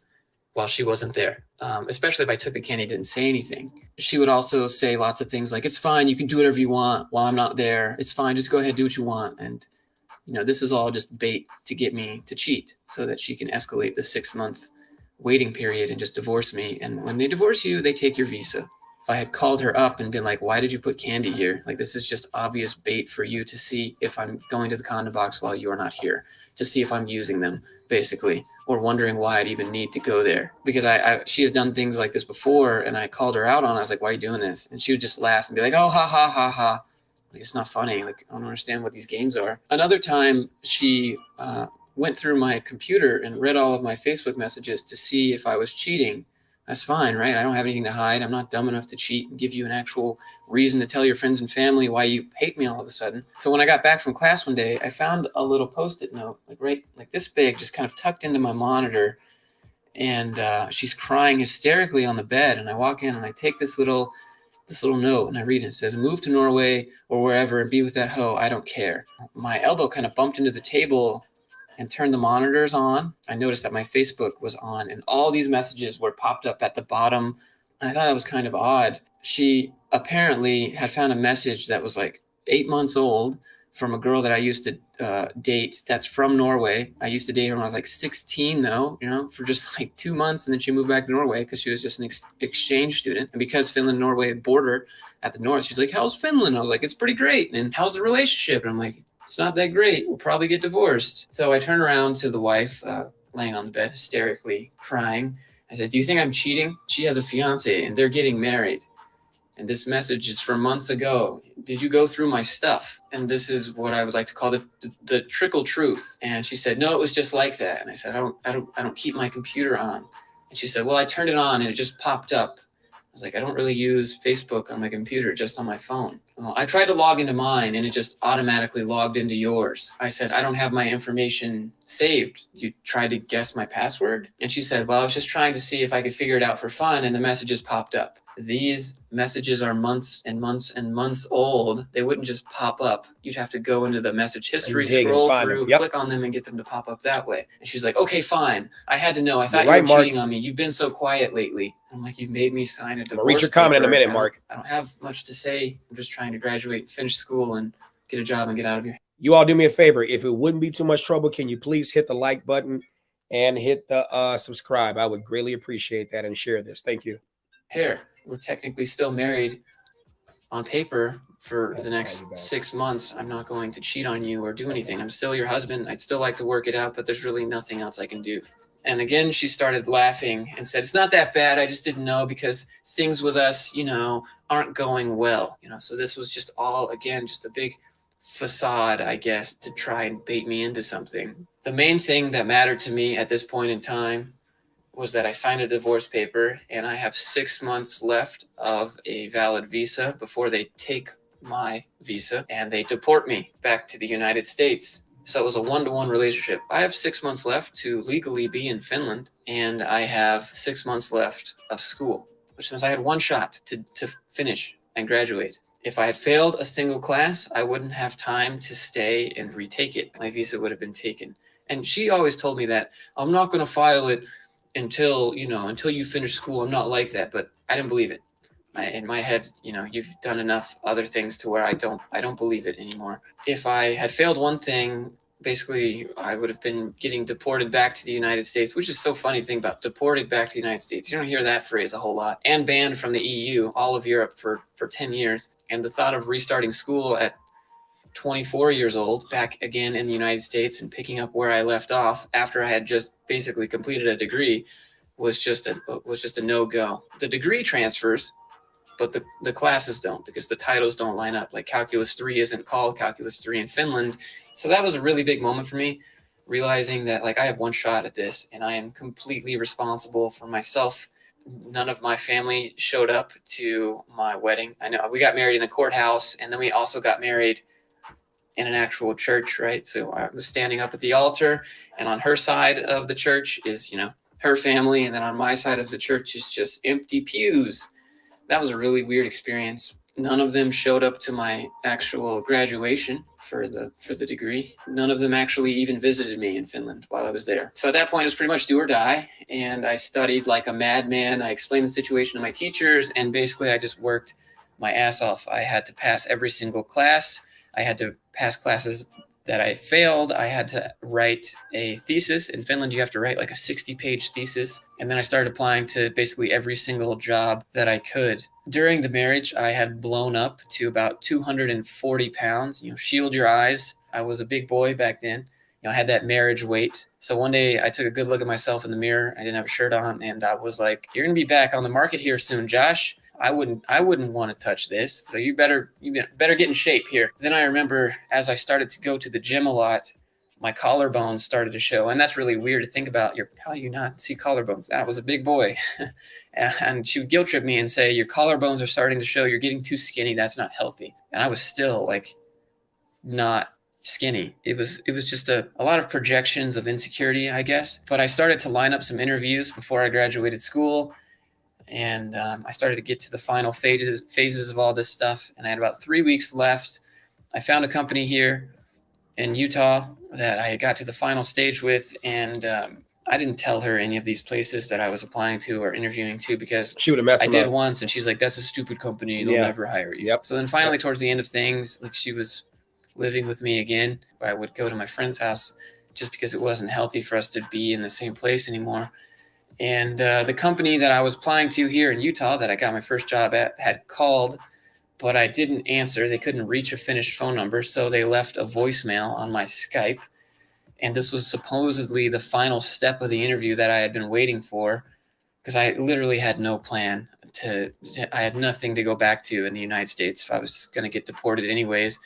while she wasn't there. Especially if I took the candy, didn't say anything. She would also say lots of things like, it's fine, you can do whatever you want while I'm not there. It's fine, just go ahead, do what you want. And, you know, this is all just bait to get me to cheat so that she can escalate the 6-month waiting period and just divorce me. And when they divorce you, they take your visa. If I had called her up and been like, why did you put candy here? Like, this is just obvious bait for you to see if I'm going to the condom box while you are not here, to see if I'm using them, basically, or wondering why I'd even need to go there. Because she has done things like this before, and I called her out on it. I was like, why are you doing this? And she would just laugh and be like, oh, ha, ha, ha, ha. Like, it's not funny. Like, I don't understand what these games are. Another time, she went through my computer and read all of my Facebook messages to see if I was cheating. That's fine, right? I don't have anything to hide. I'm not dumb enough to cheat and give you an actual reason to tell your friends and family why you hate me all of a sudden. So when I got back from class one day, I found a little Post-it note, like this big, just kind of tucked into my monitor. And she's crying hysterically on the bed. And I walk in and I take this little note and I read it. It says, move to Norway or wherever and be with that hoe. I don't care. My elbow kind of bumped into the table and turned the monitors on. I noticed that my Facebook was on and all these messages were popped up at the bottom. And I thought that was kind of odd. She apparently had found a message that was like 8 months old from a girl that I used to date that's from Norway. I used to date her when I was like 16, though, for just like 2 months. And then she moved back to Norway because she was just an exchange student. And because Finland and Norway border at the north, she's like, how's Finland? I was like, it's pretty great. And how's the relationship? And I'm like, it's not that great. We'll probably get divorced. So I turn around to the wife, laying on the bed, hysterically crying. I said, do you think I'm cheating? She has a fiance and they're getting married. And this message is from months ago. Did you go through my stuff? And this is what I would like to call the trickle truth. And she said, no, it was just like that. And I said, I don't keep my computer on. And she said, well, I turned it on and it just popped up. I was like, I don't really use Facebook on my computer, just on my phone. Well, I tried to log into mine and it just automatically logged into yours. I said, I don't have my information saved. You tried to guess my password? And she said, well, I was just trying to see if I could figure it out for fun, and the messages popped up. These messages are months and months and months old. They wouldn't just pop up. You'd have to go into the message history, scroll through, click on them, and get them to pop up that way. And she's like, okay, fine. I had to know. I thought you were cheating on me. You've been so quiet lately. I'm like, you made me sign a divorce. Read your comment in a minute, Mark. I don't have much to say. I'm just trying to graduate, finish school, and get a job and get out of here. You all do me a favor. If it wouldn't be too much trouble, can you please hit the like button and hit the subscribe? I would greatly appreciate that, and share this. Thank you. Here, we're technically still married on paper for the next 6 months. I'm not going to cheat on you or do anything. I'm still your husband. I'd still like to work it out, but there's really nothing else I can do. And again, she started laughing and said, it's not that bad. I just didn't know because things with us, aren't going well. So this was just all, again, just a big facade, I guess, to try and bait me into something. The main thing that mattered to me at this point in time was that I signed a divorce paper and I have 6 months left of a valid visa before they take my visa and they deport me back to the United States. So it was a one-to-one relationship. I have 6 months left to legally be in Finland, and I have 6 months left of school, which means I had one shot to finish and graduate. If I had failed a single class, I wouldn't have time to stay and retake it. My visa would have been taken. And she always told me that I'm not going to file it until you finish school. I'm not like that, but I didn't believe it. In my head, you've done enough other things to where I don't believe it anymore. If I had failed one thing, basically I would have been getting deported back to the United States, which is so funny to think about, deported back to the United States. You don't hear that phrase a whole lot. And banned from the EU, all of Europe for 10 years. And the thought of restarting school at 24 years old, back again in the United States and picking up where I left off after I had just basically completed a degree was just a no-go. The degree transfers, but the classes don't, because the titles don't line up. Like Calculus 3 isn't called Calculus 3 in Finland. So that was a really big moment for me, realizing that I have one shot at this and I am completely responsible for myself. None of my family showed up to my wedding. I know we got married in a courthouse, and then we also got married in an actual church, right? So I was standing up at the altar, and on her side of the church is, her family. And then on my side of the church is just empty pews. That was a really weird experience. None of them showed up to my actual graduation for the degree. None of them actually even visited me in Finland while I was there. So at that point, it was pretty much do or die. And I studied like a madman. I explained the situation to my teachers, and basically I just worked my ass off. I had to pass every single class. I had to pass classes that I failed. I had to write a thesis. In Finland, you have to write like a 60-page thesis. And then I started applying to basically every single job that I could. During the marriage, I had blown up to about 240 pounds. Shield your eyes. I was a big boy back then. I had that marriage weight. So one day I took a good look at myself in the mirror. I didn't have a shirt on, and I was like, you're going to be back on the market here soon, Josh. I wouldn't want to touch this. So you better get in shape here. Then I remember as I started to go to the gym a lot, my collarbones started to show. And that's really weird to think about. How do you not see collarbones? I was a big boy. And she would guilt trip me and say, your collarbones are starting to show. You're getting too skinny. That's not healthy. And I was still not skinny. It was just a lot of projections of insecurity, I guess. But I started to line up some interviews before I graduated school. And I started to get to the final phases of all this stuff. And I had about 3 weeks left. I found a company here in Utah that I got to the final stage with. And I didn't tell her any of these places that I was applying to or interviewing to, because she would have messed I did up once. And she's like, that's a stupid company. They'll never hire you. Yep. So then finally, towards the end of things, she was living with me again. I would go to my friend's house just because it wasn't healthy for us to be in the same place anymore. And the company that I was applying to here in Utah that I got my first job at had called, but I didn't answer. They couldn't reach a finished phone number, so they left a voicemail on my Skype. And this was supposedly the final step of the interview that I had been waiting for, because I literally had no plan I had nothing to go back to in the United States if I was going to get deported anyways.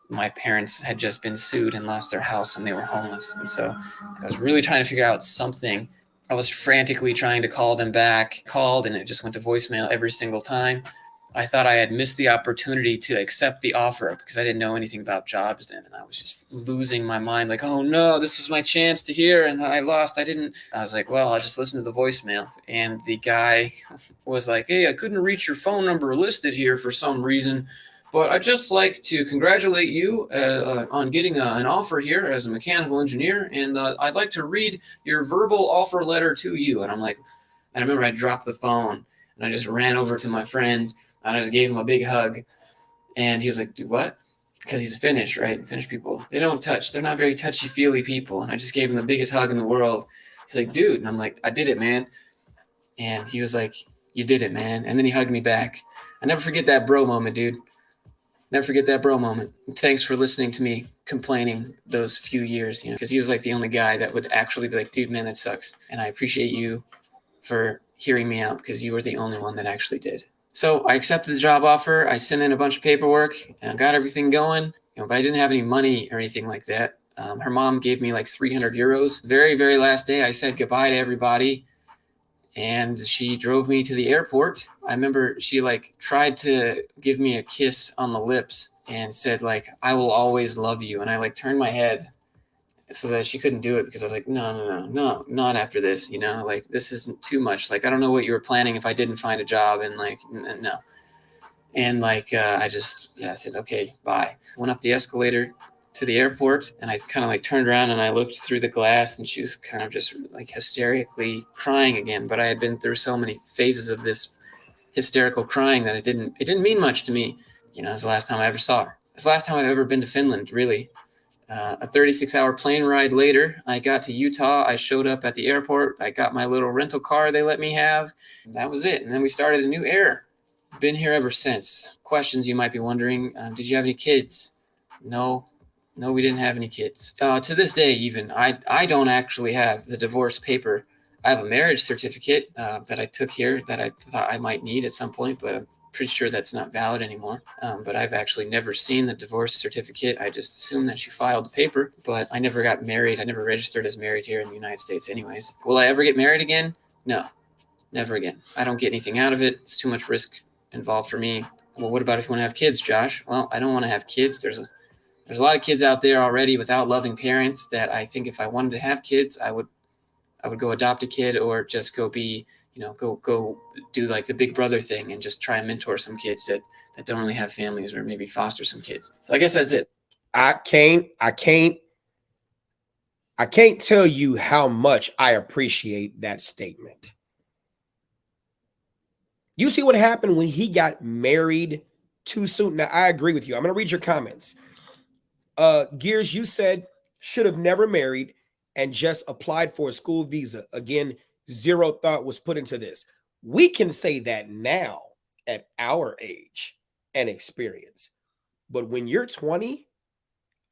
My parents had just been sued and lost their house and they were homeless. And so I was really trying to figure out something. I was frantically trying to call them back, called, and it just went to voicemail every single time. I thought I had missed the opportunity to accept the offer because I didn't know anything about jobs then. And I was just losing my mind, like, oh no, this was my chance to hear and I lost. I was like, well, I'll just listen to the voicemail. And the guy was like, hey, I couldn't reach your phone number listed here for some reason, but I'd just like to congratulate you on getting an offer here as a mechanical engineer. And I'd like to read your verbal offer letter to you. And I'm like, I remember I dropped the phone and I just ran over to my friend. And I just gave him a big hug. And he was like, dude, what? Because he's Finnish, right? Finnish people, they don't touch. They're not very touchy-feely people. And I just gave him the biggest hug in the world. He's like, dude. And I'm like, I did it, man. And he was like, you did it, man. And then he hugged me back. I never forget that bro moment, dude. Never forget that bro moment. And thanks for listening to me complaining those few years, because he was like the only guy that would actually be like, dude, man, that sucks. And I appreciate you for hearing me out because you were the only one that actually did. So I accepted the job offer. I sent in a bunch of paperwork and I got everything going, but I didn't have any money or anything like that. Her mom gave me like 300 euros. Very, very last day, I said goodbye to everybody. And she drove me to the airport. I remember she tried to give me a kiss on the lips and said I will always love you. And I turned my head so that she couldn't do it because I was like, no, not after this, this isn't too much. I don't know what you were planning if I didn't find a job and no. And I said, okay, bye. Went up the escalator to the airport and I kind of turned around and I looked through the glass and she was kind of just hysterically crying again. But I had been through so many phases of this hysterical crying that it didn't mean much to me. It was the last time I ever saw her. It's the last time I've ever been to Finland, really. A 36-hour plane ride later, I got to Utah. I showed up at the airport. I got my little rental car they let me have. That was it. And then we started a new era. Been here ever since. Questions you might be wondering. Did you have any kids? No, we didn't have any kids. To this day, even, I don't actually have the divorce paper. I have a marriage certificate that I took here that I thought I might need at some point, but I'm pretty sure that's not valid anymore. But I've actually never seen the divorce certificate. I just assumed that she filed the paper, but I never got married. I never registered as married here in the United States anyways. Will I ever get married again? No, never again. I don't get anything out of it. It's too much risk involved for me. Well, what about if you want to have kids, Josh? Well, I don't want to have kids. There's a lot of kids out there already without loving parents that I think if I wanted to have kids, I would go adopt a kid or just go be, go do the Big Brother thing and just try and mentor some kids that don't really have families or maybe foster some kids. So I guess that's it. I can't tell you how much I appreciate that statement. You see what happened when he got married too soon? Now, I agree with you. I'm going to read your comments. Gears, you said should have never married and just applied for a school visa. Again, zero thought was put into this. We can say that now at our age and experience. But when you're 20,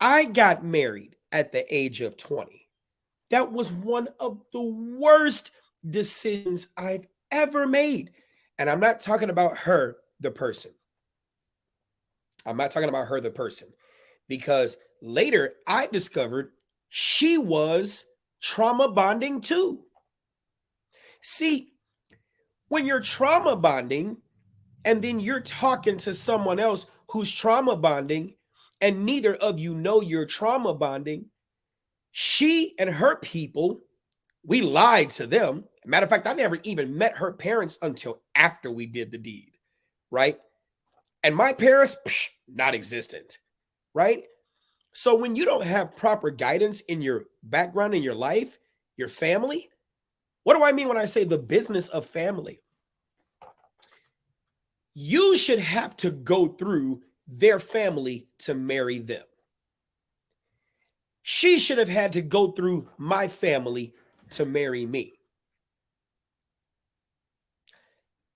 I got married at the age of 20. That was one of the worst decisions I've ever made. And I'm not talking about her, the person. I'm not talking about her, the person. Because later I discovered she was trauma bonding too. See, when you're trauma bonding and then you're talking to someone else who's trauma bonding and neither of you know you're trauma bonding, she and her people, we lied to them. Matter of fact, I never even met her parents until after we did the deed, right? And my parents, not existent, right? So when you don't have proper guidance in your background, in your life, your family, what do I mean when I say the business of family? You should have to go through their family to marry them. She should have had to go through my family to marry me.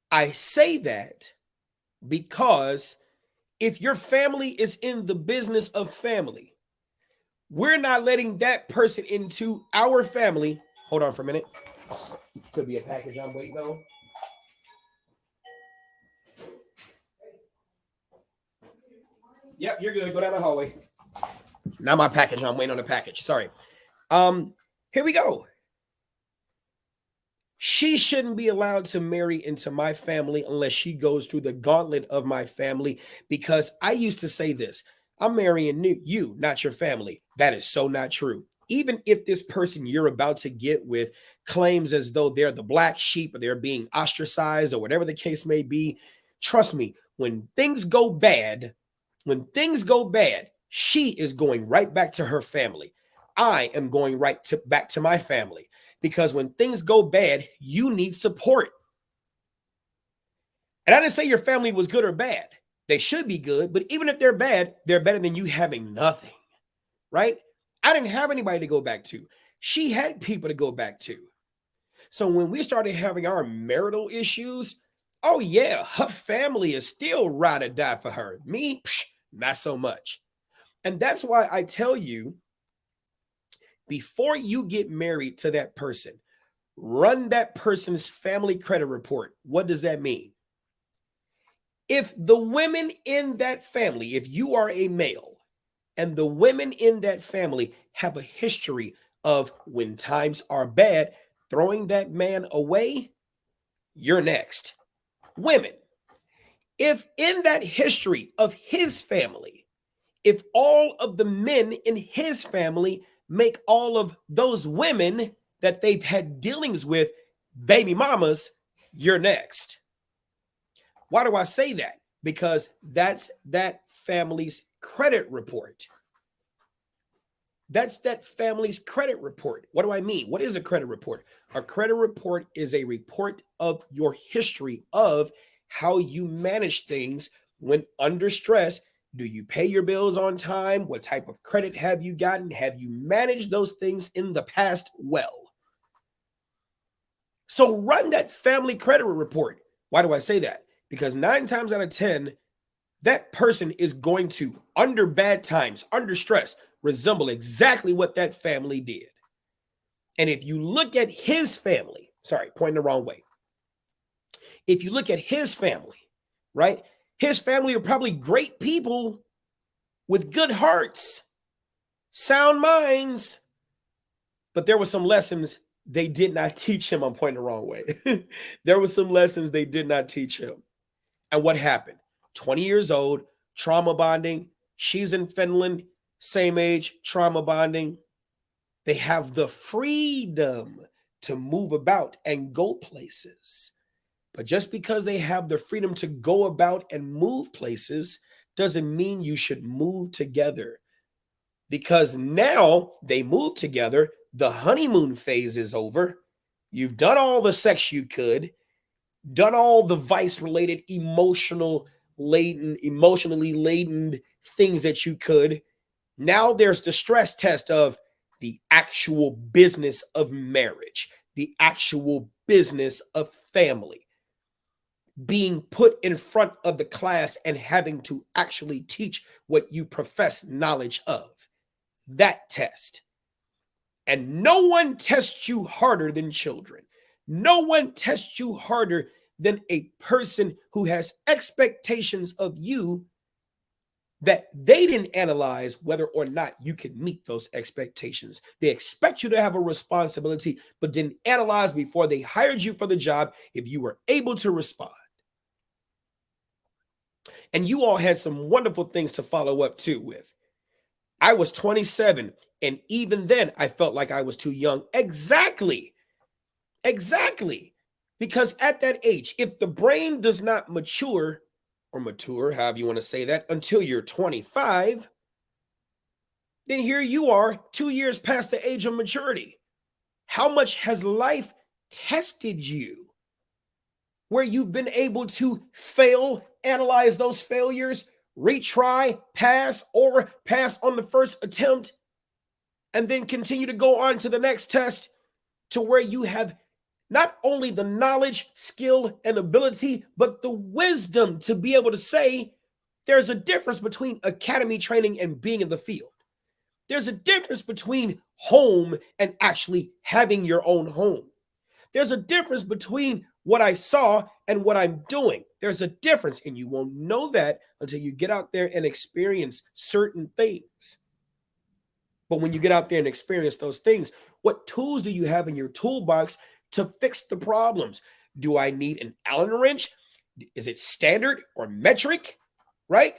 I say that because if your family is in the business of family, we're not letting that person into our family. Hold on for a minute. Could be a package I'm waiting on. Yep, you're good. Go down the hallway. Not my package. I'm waiting on the package. Sorry. Here we go. She shouldn't be allowed to marry into my family unless she goes through the gauntlet of my family. Because I used to say this: I'm marrying you, not your family. That is so not true. Even if this person you're about to get with claims as though they're the black sheep or they're being ostracized or whatever the case may be, trust me, when things go bad, she is going right back to her family. I am going back to my family. Because when things go bad, you need support. And I didn't say your family was good or bad. They should be good, but even if they're bad, they're better than you having nothing, right? I didn't have anybody to go back to. She had people to go back to. So when we started having our marital issues, oh yeah, her family is still ride or die for her. Me, not so much. And that's why I tell you, before you get married to that person, run that person's family credit report. What does that mean? If the women in that family, if you are a male, and the women in that family have a history of when times are bad, throwing that man away, you're next. Women, if in that history of his family, if all of the men in his family make all of those women that they've had dealings with baby mamas, you're next. Why do I say that? Because that's that family's credit report. That's that family's credit report. What do I mean? What is a credit report? A credit report is a report of your history of how you manage things when under stress. Do you pay your bills on time? What type of credit have you gotten? Have you managed those things in the past well? So run that family credit report. Why do I say that? Because 9 times out of 10, that person is going to, under bad times, under stress, resemble exactly what that family did. And if you look at his family, sorry, pointing the wrong way. If you look at his family, right? His family are probably great people with good hearts, sound minds, but there were some lessons they did not teach him. I'm pointing the wrong way. There were some lessons they did not teach him. And what happened? 20 years old, trauma bonding. She's in Finland, same age, trauma bonding. They have the freedom to move about and go places. But just because they have the freedom to go about and move places doesn't mean you should move together. Because now they move together, the honeymoon phase is over. You've done all the sex you could, done all the vice-related, emotionally laden things that you could. Now there's the stress test of the actual business of marriage, the actual business of family, being put in front of the class and having to actually teach what you profess knowledge of. That test. And no one tests you harder than children. No one tests you harder than a person who has expectations of you that they didn't analyze whether or not you can meet those expectations. They expect you to have a responsibility, but didn't analyze before they hired you for the job if you were able to respond. And you all had some wonderful things to follow up too with. I was 27, and even then I felt like I was too young. Exactly. Because at that age, if the brain does not mature, however you want to say that, until you're 25, then here you are 2 years past the age of maturity. How much has life tested you where you've been able to fail, analyze those failures, retry, pass, or pass on the first attempt, and then continue to go on to the next test to where you have not only the knowledge, skill, and ability, but the wisdom to be able to say there's a difference between academy training and being in the field. There's a difference between home and actually having your own home. There's a difference between what I saw and what I'm doing. There's a difference, and you won't know that until you get out there and experience certain things. But when you get out there and experience those things, what tools do you have in your toolbox to fix the problems? Do I need an Allen wrench? Is it standard or metric, right?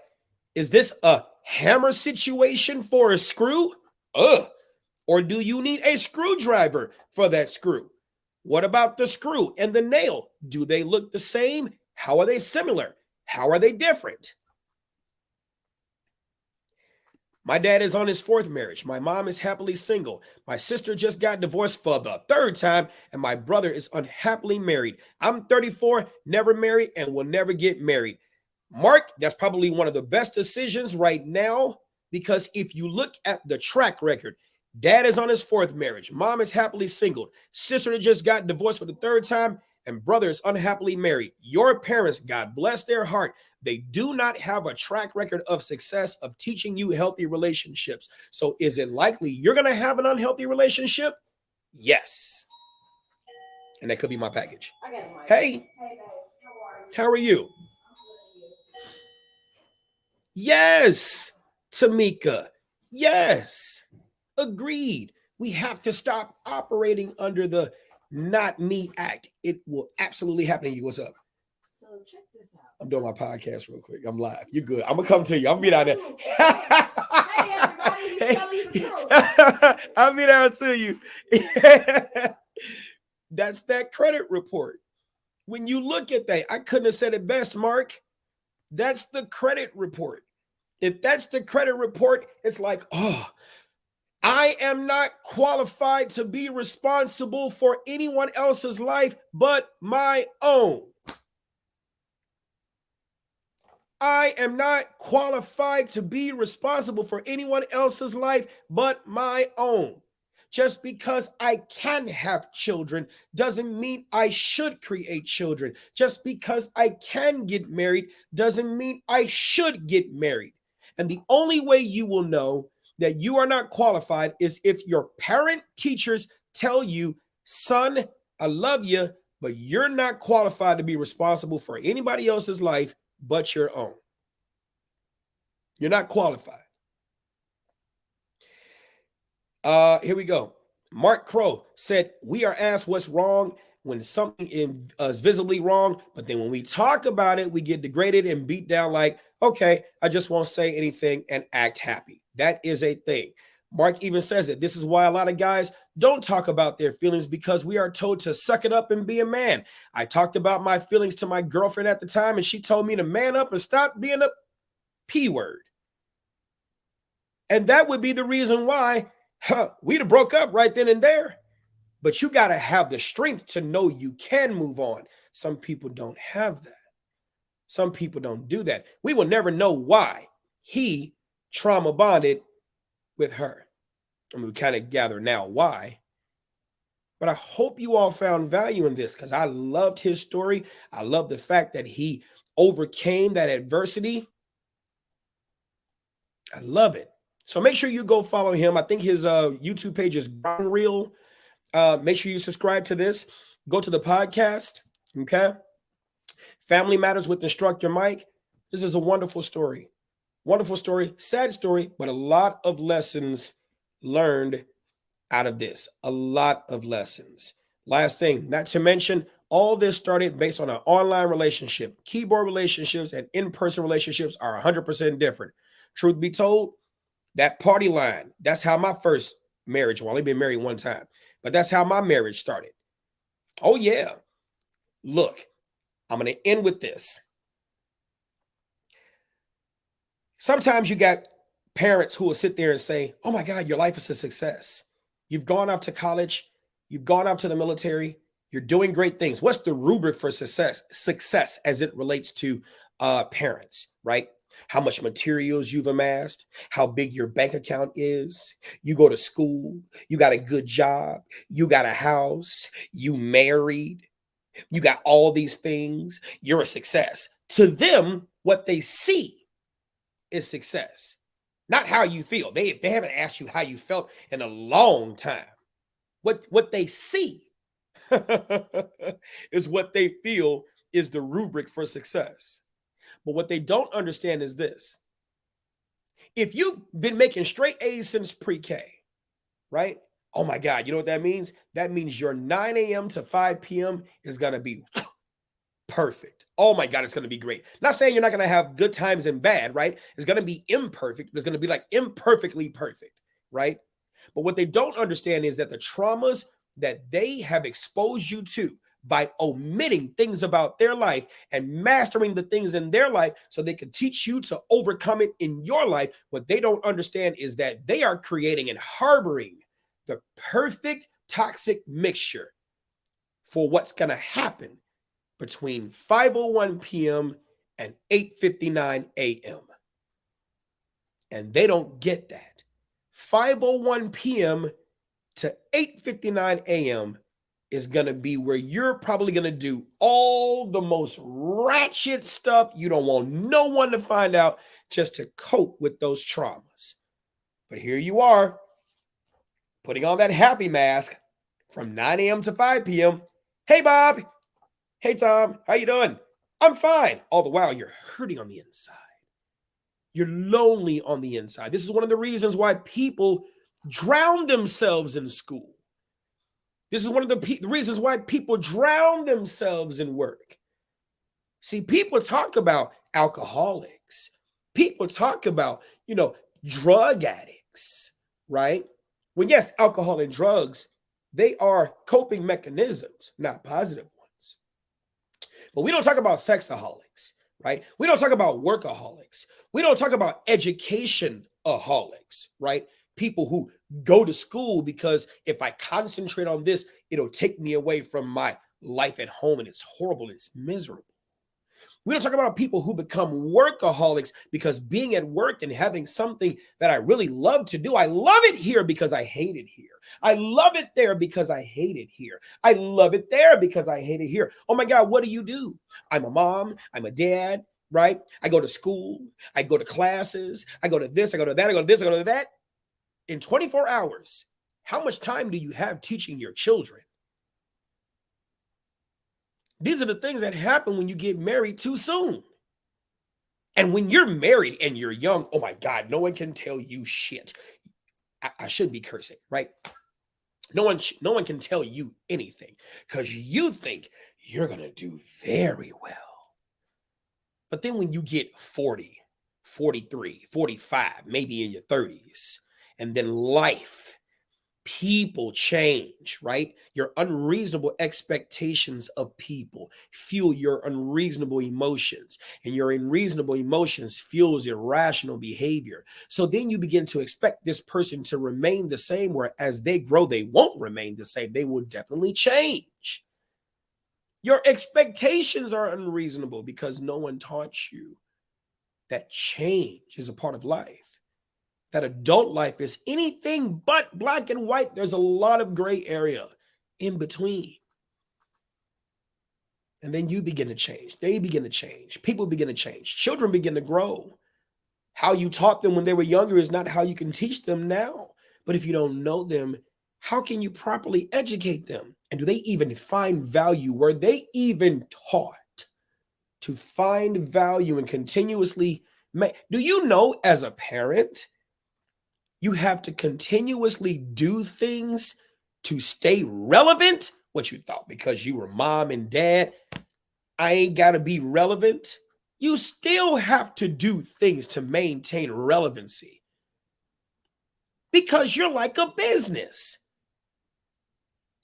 Is this a hammer situation for a screw? Or do you need a screwdriver for that screw? What about the screw and the nail? Do they look the same? How are they similar? How are they different? My dad is on his 4th marriage. My mom is happily single. My sister just got divorced for the 3rd time, and my brother is unhappily married. I'm 34, never married, and will never get married. Mark, that's probably one of the best decisions right now, because if you look at the track record, dad is on his 4th marriage. Mom is happily single. Sister just got divorced for the 3rd time, and brother is unhappily married. Your parents, God bless their heart, they do not have a track record of success of teaching you healthy relationships. So is it likely you're going to have an unhealthy relationship? Yes. And that could be my package. Hey, how are you? Yes, Tamika. Yes. Agreed. We have to stop operating under the not me act. It will absolutely happen to you. What's up? So check this out. I'm doing my podcast real quick. I'm live. You're good. I'm gonna come to you. I'll be down there. Hey everybody, he's telling you the truth. I'll be down to you. That's that credit report. When you look at that, I couldn't have said it best, Mark. That's the credit report. If that's the credit report, it's like, oh, I am not qualified to be responsible for anyone else's life but my own. I am not qualified to be responsible for anyone else's life but my own. Just because I can have children doesn't mean I should create children. Just because I can get married doesn't mean I should get married. And the only way you will know that you are not qualified is if your parent teachers tell you, son, I love you, but you're not qualified to be responsible for anybody else's life but your own. You're not qualified. Here we go. Mark Crow said, we are asked what's wrong when something is visibly wrong, but then when we talk about it, we get degraded and beat down like, okay, I just won't say anything and act happy. That is a thing. Mark even says it. This is why a lot of guys don't talk about their feelings, because we are told to suck it up and be a man. I talked about my feelings to my girlfriend at the time, and she told me to man up and stop being a P word. And that would be the reason why we'd have broke up right then and there. But you got to have the strength to know you can move on. Some people don't have that. Some people don't do that. We will never know why he trauma bonded with her. I mean, we kind of gather now why. But I hope you all found value in this, because I loved his story. I love the fact that he overcame that adversity. I love it. So make sure you go follow him. I think his YouTube page is Ground Real. Make sure you subscribe to this. Go to the podcast. Okay. Family Matters with Instructor Mike. This is a wonderful story. Wonderful story. Sad story, but a lot of lessons learned out of this. A lot of lessons. Last thing, not to mention, all this started based on an online relationship. Keyboard relationships and in-person relationships are 100% different. Truth be told, that party line, that's how my first marriage, well, I've only been married one time, but that's how my marriage started. Oh, yeah. Look, I'm going to end with this. Sometimes you got parents who will sit there and say, oh my God, your life is a success. You've gone off to college. You've gone off to the military. You're doing great things. What's the rubric for success as it relates to parents, right? how much materials you've amassed, how big your bank account is. You go to school, you got a good job, you got a house, you married, you got all these things, you're a success. To them, what they see is success, not how you feel. They haven't asked you how you felt in a long time. What they see is what they feel is the rubric for success. But what they don't understand is this. If you've been making straight A's since pre-K, right? Oh my God, you know what that means? That means your 9 a.m. to 5 p.m. is going to be perfect. Oh my God, it's going to be great. Not saying you're not going to have good times and bad, right? It's going to be imperfect. It's going to be like imperfectly perfect, right? But what they don't understand is that the traumas that they have exposed you to by omitting things about their life and mastering the things in their life so they can teach you to overcome it in your life, what they don't understand is that they are creating and harboring the perfect toxic mixture for what's going to happen between 5:01 p.m. and 8:59 a.m. And they don't get that. 5:01 p.m. to 8:59 a.m. is going to be where you're probably going to do all the most ratchet stuff you don't want no one to find out, just to cope with those traumas. But here you are, putting on that happy mask from 9 a.m. to 5 p.m. Hey, Bob. Hey, Tom. How you doing? I'm fine. All the while, you're hurting on the inside. You're lonely on the inside. This is one of the reasons why people drown themselves in school. This is one of the reasons why people drown themselves in work. See, people talk about alcoholics. People talk about, drug addicts, right? When yes, alcohol and drugs, they are coping mechanisms, not positive ones. But we don't talk about sexaholics, right? We don't talk about workaholics. We don't talk about education-aholics, right? People who go to school because if I concentrate on this, it'll take me away from my life at home, and it's horrible, it's miserable. We don't talk about people who become workaholics because being at work and having something that I really love to do, I love it here because I hate it here. I love it there because I hate it here. I love it there because I hate it here. Oh my God, what do? I'm a mom, I'm a dad, right? I go to school, I go to classes, I go to this, I go to that, I go to this, I go to that. In 24 hours, how much time do you have teaching your children? These are the things that happen when you get married too soon. And when you're married and you're young, oh my God, no one can tell you shit. I shouldn't be cursing, right? No one can tell you anything because you think you're going to do very well. But then when you get 40, 43, 45, maybe in your 30s, and then life, people change, right? Your unreasonable expectations of people fuel your unreasonable emotions, and your unreasonable emotions fuels irrational behavior. So then you begin to expect this person to remain the same, where as they grow, they won't remain the same. They will definitely change. Your expectations are unreasonable because no one taught you that change is a part of life. That adult life is anything but black and white. There's a lot of gray area in between. And then you begin to change. They begin to change. People begin to change. Children begin to grow. How you taught them when they were younger is not how you can teach them now. But if you don't know them, how can you properly educate them? And do they even find value? Were they even taught to find value and continuously make? Do you know, as a parent, you have to continuously do things to stay relevant? What you thought, because you were mom and dad, I ain't got to be relevant? You still have to do things to maintain relevancy because you're like a business.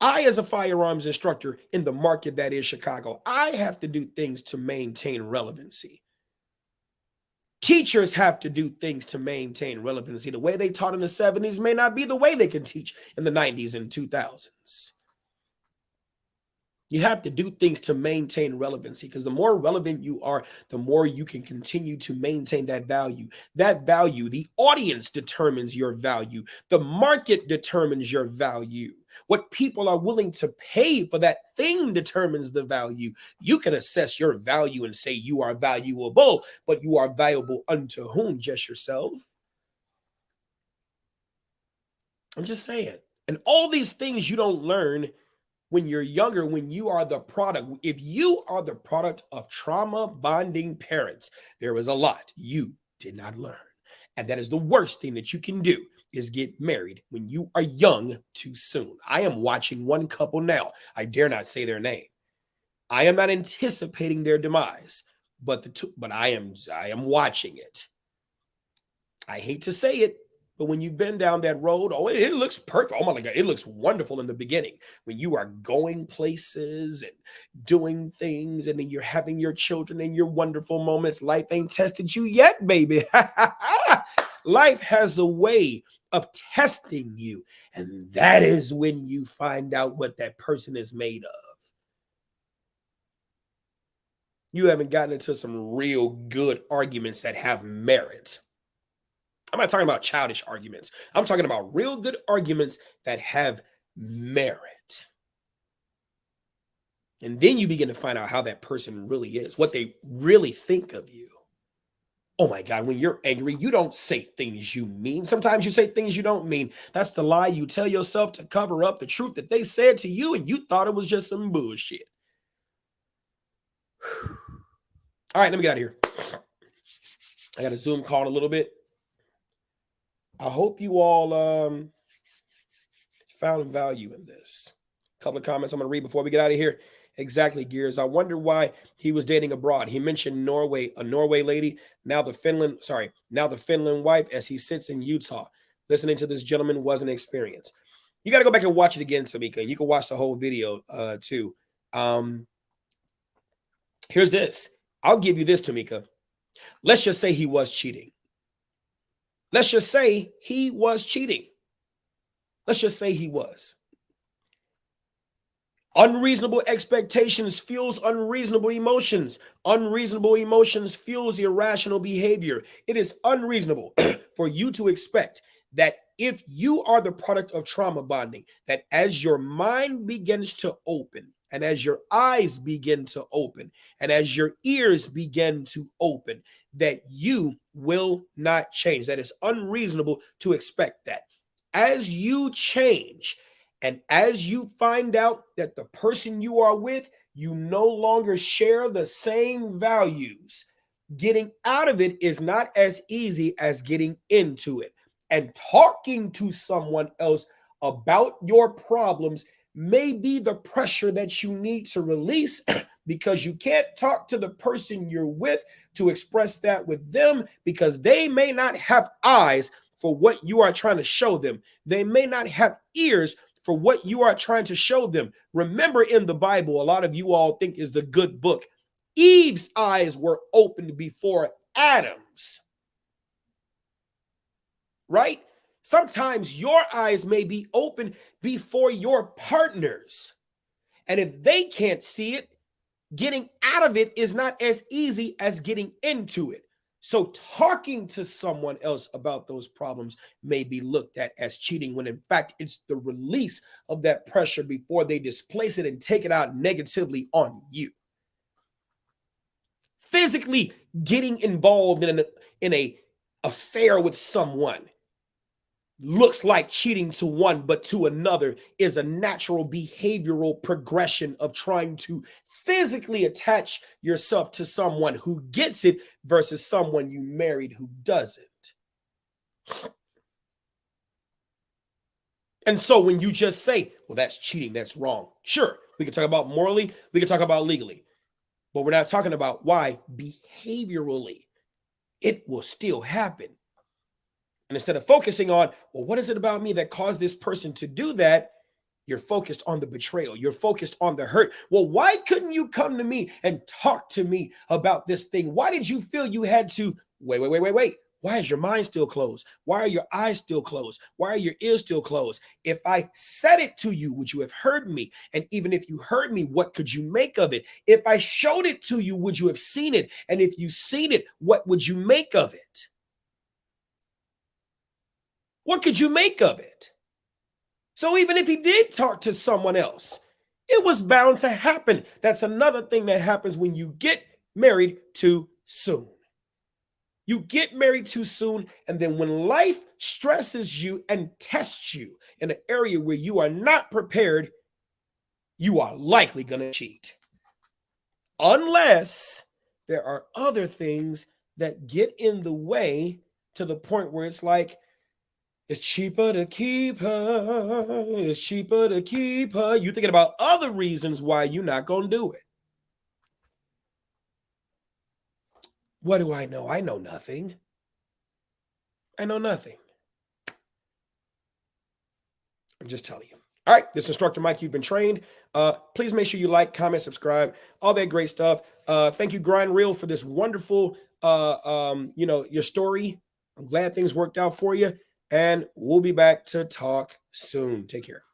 I, as a firearms instructor in the market that is Chicago, I have to do things to maintain relevancy. Teachers have to do things to maintain relevancy. The way they taught in the 70s may not be the way they can teach in the 90s and 2000s. You have to do things to maintain relevancy, because the more relevant you are, the more you can continue to maintain that value. That value, the audience determines your value. The market determines your value. What people are willing to pay for that thing determines the value. You can assess your value and say you are valuable, but you are valuable unto whom? Just yourself. I'm just saying. And all these things you don't learn when you're younger, when you are the product. If you are the product of trauma bonding parents, there is a lot you did not learn. And that is the worst thing that you can do, is get married when you are young too soon. I am watching one couple now. I dare not say their name. I am not anticipating their demise, but I am watching it. I hate to say it, but when you've been down that road, oh, it looks perfect. Oh my God, it looks wonderful in the beginning when you are going places and doing things, and then you're having your children and your wonderful moments. Life ain't tested you yet, baby. Life has a way of testing you, and that is when you find out what that person is made of. You haven't gotten into some real good arguments that have merit. I'm not talking about childish arguments. I'm talking about real good arguments that have merit. And then you begin to find out how that person really is, what they really think of you. Oh my God, when you're angry, you don't say things you mean. Sometimes you say things you don't mean. That's the lie you tell yourself to cover up the truth that they said to you, and you thought it was just some bullshit. All right, let me get out of here. I got a Zoom call in a little bit. I hope you all found value in this. A couple of comments I'm going to read before we get out of here. Exactly, Gears. I wonder why he was dating abroad. He mentioned Norway, a Norway lady, now the Finland wife, as he sits in Utah. Listening to this gentleman was an experience. You got to go back and watch it again, Tamika, and you can watch the whole video too. Here's this. I'll give you this, Tamika. Let's just say he was cheating. Let's just say he was cheating. Let's just say he was. Unreasonable expectations fuels unreasonable emotions. Unreasonable emotions fuels irrational behavior. It is unreasonable for you to expect that if you are the product of trauma bonding, that as your mind begins to open, and as your eyes begin to open, and as your ears begin to open, that you will not change. That is unreasonable to expect that. As you change, and as you find out that the person you are with, you no longer share the same values, getting out of it is not as easy as getting into it. And talking to someone else about your problems may be the pressure that you need to release, because you can't talk to the person you're with to express that with them, because they may not have eyes for what you are trying to show them. They may not have ears for what you are trying to show them. Remember, in the Bible, a lot of you all think is the good book. Eve's eyes were opened before Adam's. Right? Sometimes your eyes may be open before your partner's. And if they can't see it, getting out of it is not as easy as getting into it. So talking to someone else about those problems may be looked at as cheating, when in fact it's the release of that pressure before they displace it and take it out negatively on you. Physically getting involved in a affair with someone looks like cheating to one, but to another is a natural behavioral progression of trying to physically attach yourself to someone who gets it versus someone you married who doesn't. And so when you just say, well, that's cheating, that's wrong. Sure, we can talk about morally, we can talk about legally, but we're not talking about why behaviorally it will still happen. And instead of focusing on, well, what is it about me that caused this person to do that? You're focused on the betrayal. You're focused on the hurt. Well, why couldn't you come to me and talk to me about this thing? Why did you feel you had to? Wait. Why is your mind still closed? Why are your eyes still closed? Why are your ears still closed? If I said it to you, would you have heard me? And even if you heard me, what could you make of it? If I showed it to you, would you have seen it? And if you seen it, what would you make of it? What could you make of it? So even if he did talk to someone else, it was bound to happen. That's another thing that happens when you get married too soon. You get married too soon, and then when life stresses you and tests you in an area where you are not prepared, you are likely going to cheat. Unless there are other things that get in the way to the point where it's like, it's cheaper to keep her. It's cheaper to keep her. You're thinking about other reasons why you're not going to do it. What do I know? I know nothing. I know nothing. I'm just telling you. All right, this is Instructor Mike. You've been trained. Please make sure you like, comment, subscribe, all that great stuff. Thank you, Grind Reel, for this wonderful, your story. I'm glad things worked out for you. And we'll be back to talk soon. Take care.